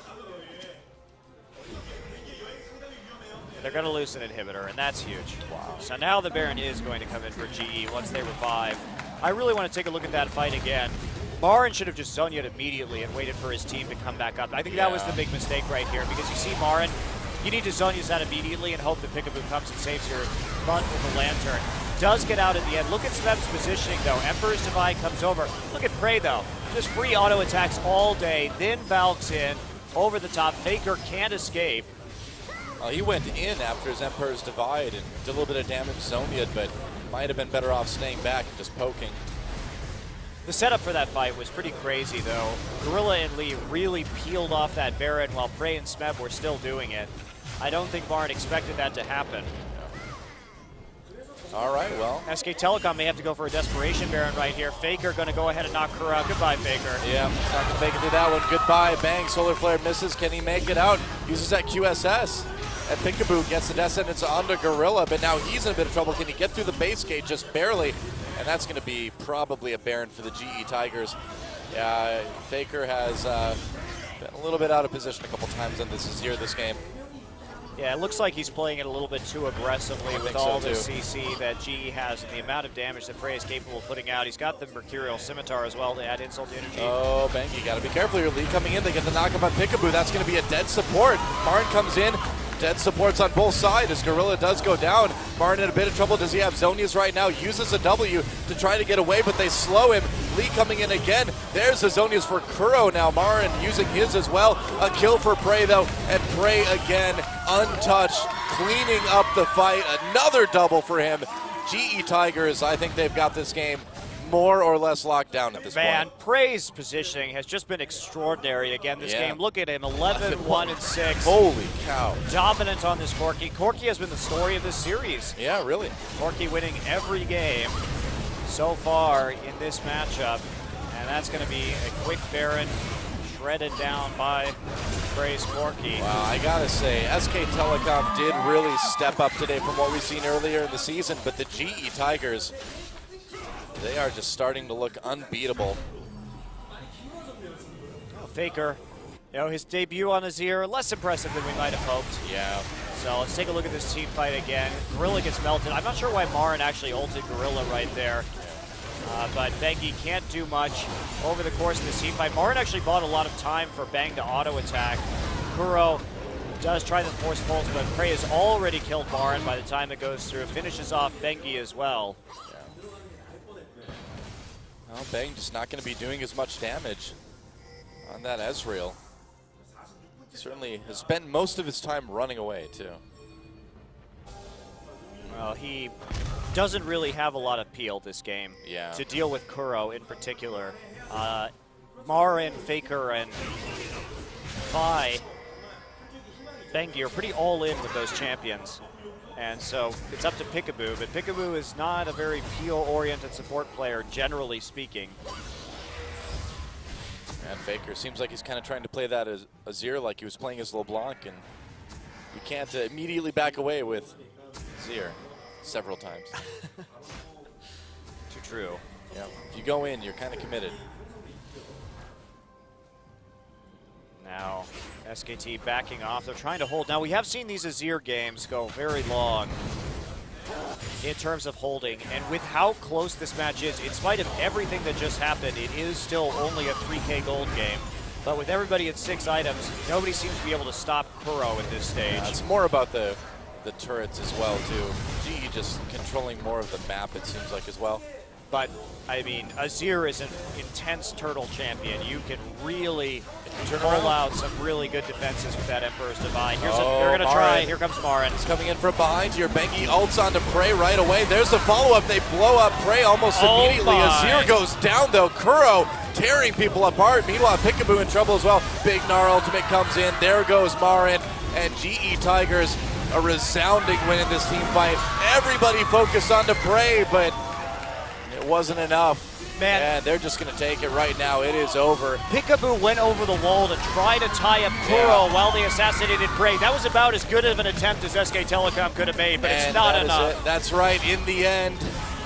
They're going to lose an inhibitor, and that's huge. Wow. So now the Baron is going to come in for GE once they revive. I really want to take a look at that fight again. Marin should have just Zonia'd immediately and waited for his team to come back up. I think that was the big mistake right here, because you see Marin, you need to Zonia'd that immediately and hope that Peekaboo comes and saves your butt with the Lantern. Does get out at the end. Look at Smeb's positioning, though. Emperor's Divide comes over. Look at Prey, though. Just free auto attacks all day, then Valk's in. over the top. Faker can't escape. He went in after his Emperor's Divide and did a little bit of damage to Zonyid, but might have been better off staying back and just poking. The setup for that fight was pretty crazy, though. Gorilla and Lee really peeled off that Baron while Prey and Smeb were still doing it. I don't think Barn expected that to happen. All right, well. SK Telecom may have to go for a desperation Baron right here. Faker going to go ahead and knock Kuro out. Goodbye, Faker. Yeah, not going to make it through that one. Goodbye, bang. Solar Flare misses. Can he make it out? Uses that QSS. And Peekaboo gets the Descendants onto Gorilla, but now he's in a bit of trouble. Can he get through the base gate? Just barely. And that's going to be probably a Baron for the GE Tigers. Yeah, Faker has been a little bit out of position a couple times on this Azir this game. Yeah, it looks like he's playing it a little bit too aggressively with all the CC that GE has and the amount of damage that Prey is capable of putting out. He's got the Mercurial Scimitar as well to add insult to energy. Oh, Bang, you got to be careful. Your lead coming in. They get the knockup on Peekaboo. That's going to be a dead support. Marn comes in. Dead supports on both sides as Gorilla does go down. Martin in a bit of trouble. Does he have Zonias right now? Uses a W to try to get away, but they slow him. Lee coming in again. There's the Zonias for Kuro now. Marin using his as well. A kill for Prey though, and Prey again untouched, cleaning up the fight. Another double for him. GE Tigers, I think they've got this game more or less locked down at this point. Prey's positioning has just been extraordinary again this game. Look at him, 11-1-6. Holy cow. Dominant on this Corki. Corki has been the story of this series. Yeah, really. Corki winning every game so far in this matchup. And that's going to be a quick Baron shredded down by Prey's Corki. Wow, I gotta say, SK Telecom did really step up today from what we've seen earlier in the season, but the GE Tigers, they are just starting to look unbeatable. Faker, his debut on Azir, less impressive than we might have hoped. Yeah. So let's take a look at this team fight again. Gorilla gets melted. I'm not sure why Marin actually ulted Gorilla right there. But Bengi can't do much over the course of this team fight. Marin actually bought a lot of time for Bang to auto-attack. Kuro does try the force pulse, but Prey has already killed Marin by the time it goes through. Finishes off Bengi as well. Well, Bang just not going to be doing as much damage on that Ezreal. Certainly has spent most of his time running away, too. Well, he doesn't really have a lot of peel this game to deal with Kuro in particular. Marin, Faker, and Vi, Bengi are pretty all in with those champions. And so it's up to Peekaboo, but Peekaboo is not a very peel-oriented support player, generally speaking. And Faker seems like he's kind of trying to play that as Azir like he was playing as LeBlanc, and you can't immediately back away with Azir several times. Too true. Yeah, if you go in, you're kind of committed. Now, SKT backing off. They're trying to hold. Now, we have seen these Azir games go very long in terms of holding. And with how close this match is, in spite of everything that just happened, it is still only a 3K gold game. But with everybody at 6 items, nobody seems to be able to stop Kuro at this stage. It's more about the turrets as well, too. GE just controlling more of the map, it seems like, as well. But, I mean, Azir is an intense turtle champion. You can really pull out some really good defenses with that Emperor's Divide. They're going to try. Here comes Marin. He's coming in from behind here. Bengi ults onto Prey right away. There's the follow-up. They blow up Prey almost immediately. Azir goes down, though. Kuro tearing people apart. Meanwhile, Peekaboo in trouble as well. Big Gnar ultimate comes in. There goes Marin. And GE Tigers, a resounding win in this team fight. Everybody focused onto Prey, but it wasn't enough. Man, and they're just going to take it right now. It is over. Peekaboo went over the wall to try to tie up Kuro while they assassinated Prey. That was about as good of an attempt as SK Telecom could have made, but it's not enough. That's right. In the end,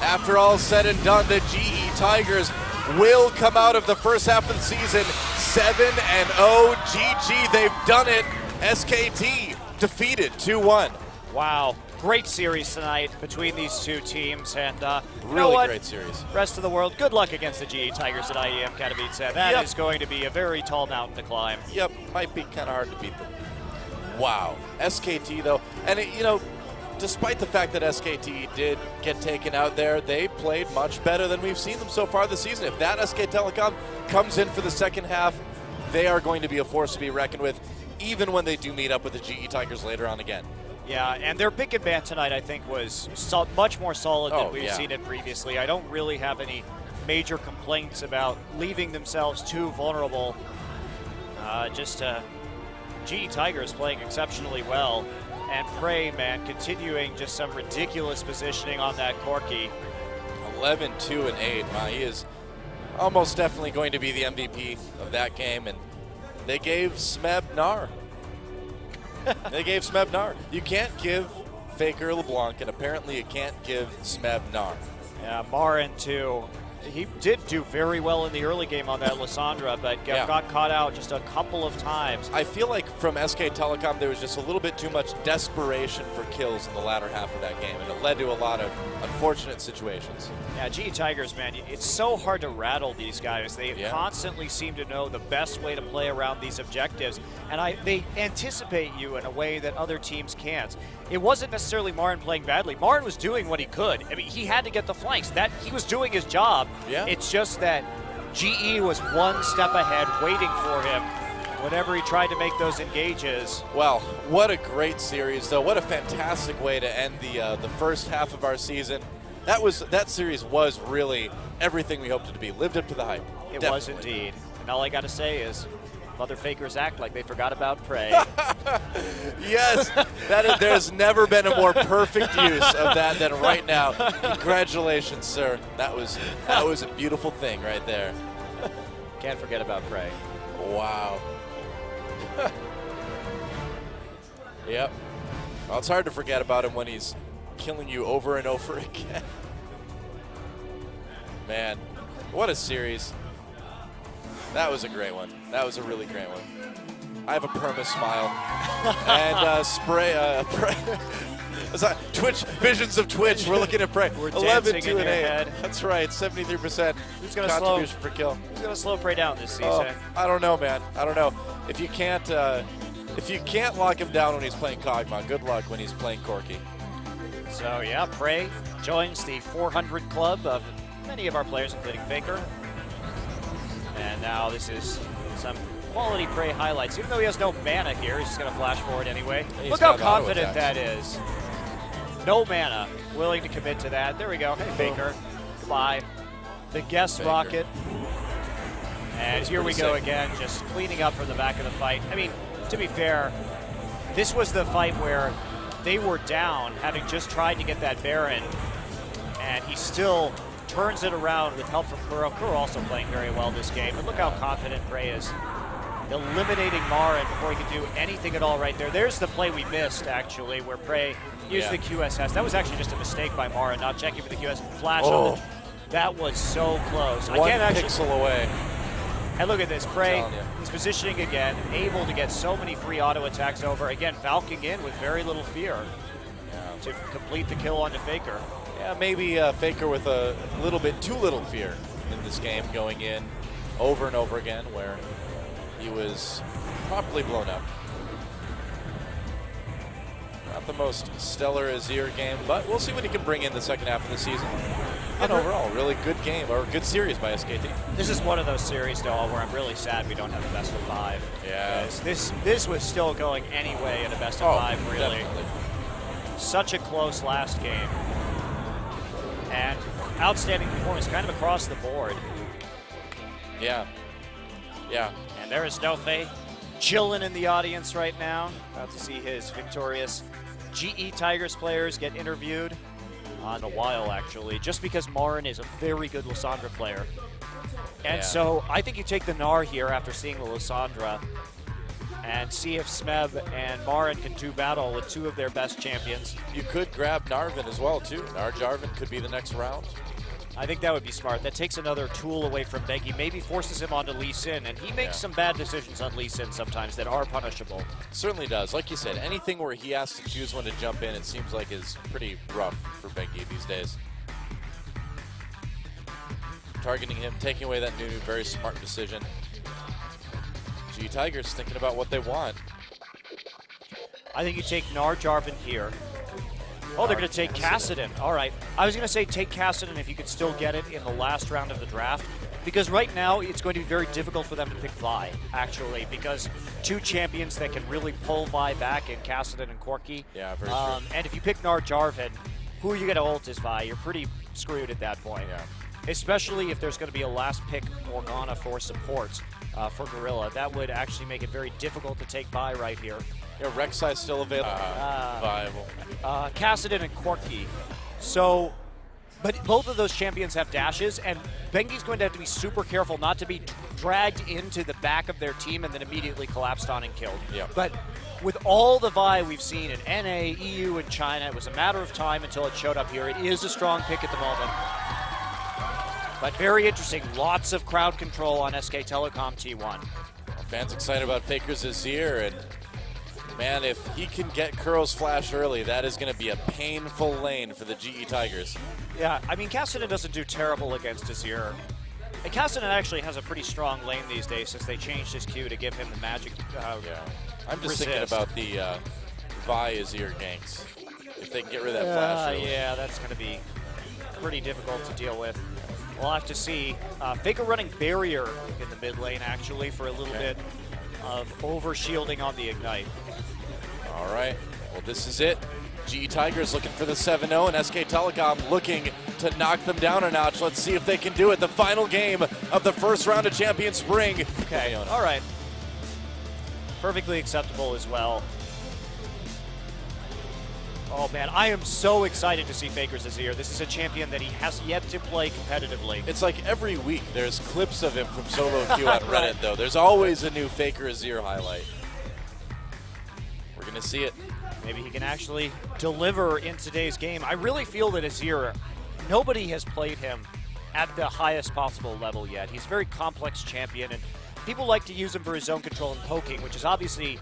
after all said and done, the GE Tigers will come out of the first half of the season 7-0. GG, they've done it. SKT defeated 2-1. Wow. Great series tonight between these two teams, and really great series. Rest of the world, good luck against the GE Tigers at IEM Katowice. That is going to be a very tall mountain to climb. Yep, might be kind of hard to beat them. Wow, SKT though, and despite the fact that SKT did get taken out there, they played much better than we've seen them so far this season. If that SK Telecom comes in for the second half they are going to be a force to be reckoned with, even when they do meet up with the GE Tigers later on again. Yeah, and their pick and ban tonight, I think, was much more solid than we've seen it previously. I don't really have any major complaints about leaving themselves too vulnerable. GE Tigers playing exceptionally well. And Prey, man, continuing just some ridiculous positioning on that Corki. 11, 2, and 8. Wow, he is almost definitely going to be the MVP of that game. And they gave Smeb Nar. They gave Smeb Nar. You can't give Faker LeBlanc, and apparently you can't give Smeb Nar. Yeah, Marin, too. He did do very well in the early game on that Lysandra, but got caught out just a couple of times. I feel like from SK Telecom, there was just a little bit too much desperation for kills in the latter half of that game, and it led to a lot of unfortunate situations. Yeah, GE Tigers, man, it's so hard to rattle these guys. They constantly seem to know the best way to play around these objectives, and they anticipate you in a way that other teams can't. It wasn't necessarily Marin playing badly. Marin was doing what he could. I mean, he had to get the flanks. He was doing his job. Yeah. It's just that GE was one step ahead, waiting for him whenever he tried to make those engages. Well, what a great series, though. What a fantastic way to end the first half of our season. That series was really everything we hoped it to be. Lived up to the hype. It was indeed. And all I got to say is, Mother Fakers act like they forgot about Prey. Yes, there's never been a more perfect use of that than right now. Congratulations, sir. That was a beautiful thing right there. Can't forget about Prey. Wow. Yep. Well, it's hard to forget about him when he's killing you over and over again. Man, what a series. That was a great one. That was a really great one. I have a perma smile. And Twitch, visions of Twitch. We're looking at Prey. We're 11, 2, and 8. Head. That's right, 73% Who's gonna contribution per kill. Who's going to slow Prey down this season? Oh, I don't know, man. I don't know. If you can't lock him down when he's playing Kog'Maw, good luck when he's playing Corki. So yeah, Prey joins the 400 club of many of our players, including Faker. And now this is some quality Prey highlights. Even though he has no mana here, he's just going to flash forward anyway. Look how confident that is. No mana, willing to commit to that. There we go. Hey, Faker. Goodbye. The guest rocket. And here we go again, just cleaning up from the back of the fight. I mean, to be fair, this was the fight where they were down, having just tried to get that Baron, and he still turns it around with help from Kuro. Kuro also playing very well this game. And look how confident Prey is. Eliminating Marin before he could do anything at all right there. There's the play we missed, actually, where Prey used the QSS. That was actually just a mistake by Marin, not checking for the QS. Flash on the, that was so close. One pixel away. And look at this, Prey, he's positioning again, able to get so many free auto attacks over. Again, Valking in with very little fear to complete the kill onto Faker. Yeah, maybe Faker with a little bit too little fear in this game, going in over and over again where he was properly blown up. Not the most stellar Azir game, but we'll see what he can bring in the second half of the season. And overall, really good game, or good series by SKT. This is one of those series, though, where I'm really sad we don't have a best of 5. Yeah. This was still going anyway in a best of 5, really. Definitely. Such a close last game. And outstanding performance kind of across the board. Yeah. Yeah. And there is Nofe chilling in the audience right now. About to see his victorious GE Tigers players get interviewed. On a while, actually, just because Marin is a very good Lysandra player. And so I think you take the Gnar here after seeing the Lysandra and see if Smeb and Marin can do battle with two of their best champions. You could grab Narvin as well, too. Jarvan could be the next round. I think that would be smart. That takes another tool away from Bengi, maybe forces him onto Lee Sin, and he makes some bad decisions on Lee Sin sometimes that are punishable. Certainly does. Like you said, anything where he has to choose when to jump in, it seems like is pretty rough for Bengi these days. Targeting him, taking away that new, very smart decision. GE Tigers thinking about what they want. I think you take Jarvan here. Oh, they're going to take Kassadin. All right. I was going to say take Cassidy if you could still get it in the last round of the draft, because right now it's going to be very difficult for them to pick Vi, actually, because two champions that can really pull Vi back in Cassidy and Corki. Yeah, very true. And if you pick Gnar Jarvan, who are you going to ult as Vi? You're pretty screwed at that point. Yeah. Especially if there's going to be a last pick Morgana for supports for Gorilla. That would actually make it very difficult to take Vi right here. Yeah, Rek'Sai's still available. Viable. Cassidy and Corki. So, but both of those champions have dashes, and Bengi's going to have to be super careful not to be dragged into the back of their team and then immediately collapsed on and killed. Yep. But with all the Vi we've seen in NA, EU, and China, it was a matter of time until it showed up here. It is a strong pick at the moment. But very interesting. Lots of crowd control on SK Telecom T1. Fans excited about Faker's Azir, and man, if he can get Kuro's flash early, that is going to be a painful lane for the GE Tigers. Yeah, I mean, Cassidy doesn't do terrible against Azir. And Cassidy actually has a pretty strong lane these days since they changed his Q to give him the magic Yeah, I'm just thinking about the Vi Azir ganks. If they can get rid of that flash early. Yeah, that's going to be pretty difficult to deal with. We'll have to see. Faker running barrier in the mid lane, actually, for a little bit of over-shielding on the Ignite. All right, well, this is it. GE Tigers looking for the 7-0, and SK Telecom looking to knock them down a notch. Let's see if they can do it. The final game of the first round of Champion Spring. Okay, all right. Perfectly acceptable as well. Oh, man, I am so excited to see Faker's Azir. This is a champion that he has yet to play competitively. It's like every week there's clips of him from solo queue on Reddit, though. There's always a new Faker Azir highlight. We're going to see it. Maybe he can actually deliver in today's game. I really feel that Azir, nobody has played him at the highest possible level yet. He's a very complex champion, and people like to use him for his zone control and poking, which is obviously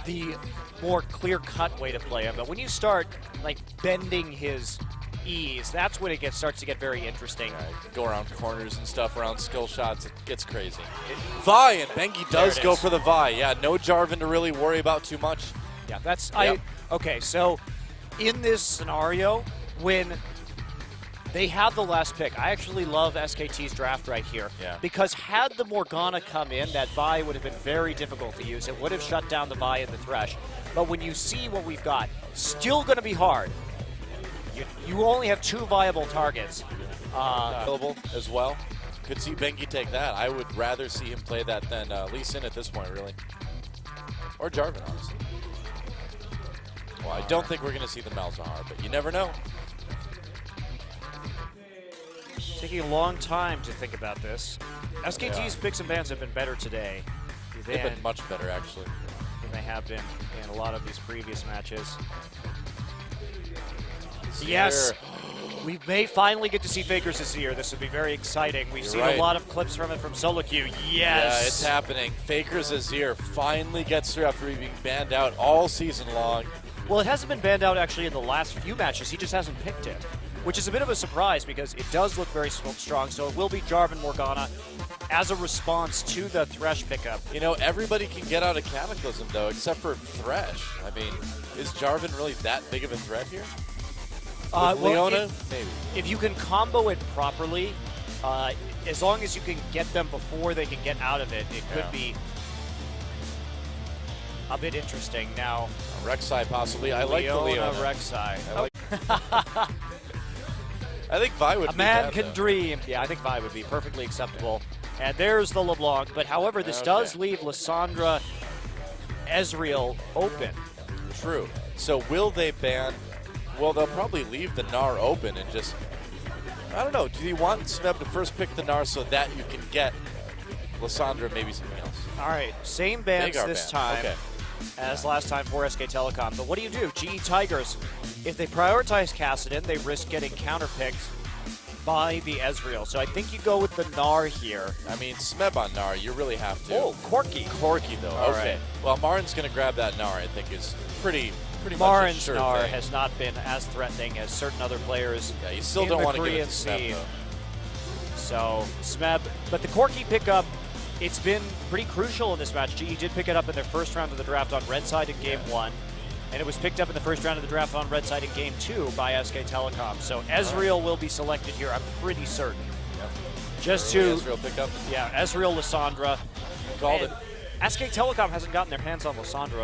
the more clear-cut way to play him. But when you start like bending his E's, that's when it starts to get very interesting. Go around corners and stuff, around skill shots, it gets crazy. Vi, and Bengi does go for the Vi. Yeah, no Jarvan to really worry about too much. Yeah, that's Yep. Okay, so in this scenario, when they have the last pick, I actually love SKT's draft right here. Yeah. Because had the Morgana come in, that Vi would have been very difficult to use. It would have shut down the Vi and the Thresh. But when you see what we've got, still going to be hard. You only have two viable targets. Available as well. Could see Bengi take that. I would rather see him play that than Lee Sin at this point, really. Or Jarvan, honestly. Well, I don't think we're going to see the Malzahar, but you never know. Taking a long time to think about this. SKT's picks and bans have been better today They've been much better, actually. than they have been in a lot of these previous matches. Azir. Yes, we may finally get to see Faker's Azir. This would be very exciting. We've seen right. a lot of clips from it from solo queue. Yes! Yeah, it's happening. Faker's Azir finally gets through after being banned out all season long. Well, it hasn't been banned out actually in the last few matches. He just hasn't picked it, which is a bit of a surprise because it does look very strong. So it will be Jarvan Morgana as a response to the Thresh pickup. You know, everybody can get out of Cataclysm, though, except for Thresh. I mean, is Jarvan really that big of a threat here? Leona? Maybe. If you can combo it properly, as long as you can get them before they can get out of it, it could be a bit interesting. Now, Rek'Sai possibly. I like the Leona. Rek'Sai. I think Vi would A be man that, can though. dream. Yeah, I think Vi would be perfectly acceptable. And there's the LeBlanc. But however, this does leave Lissandra Ezreal open. True. So will they ban? Well, they'll probably leave the Gnar open and just, I don't know. Do you want Smeb to first pick the Gnar so that you can get Lissandra, maybe something else? All right, same bans Vagar this ban. time Okay. as last time for SK Telecom. But what do you do? GE Tigers, if they prioritize Cassidy, they risk getting counterpicked by the Ezreal. So I think you go with the Gnar here. I mean, Smeb on Gnar, you really have to. Oh, Corki. Corki, though. All Okay. right. Well, Marin's going to grab that Gnar, I think, is pretty much a Marin's sure Gnar thing. has not been as threatening as certain other players. Yeah, you still in don't the want to give Korean it to Smeb, scene. though. So Smeb, but the Corki pickup, it's been pretty crucial in this match. GE did pick it up in their first round of the draft on red side in game one. and it was picked up in the first round of the draft on red side in Game 2 by SK Telecom. So Ezreal will be selected here, I'm pretty certain. Yep. Just Early to, Ezreal pickup. yeah, Ezreal, Lissandra. Called it. SK Telecom hasn't gotten their hands on Lissandra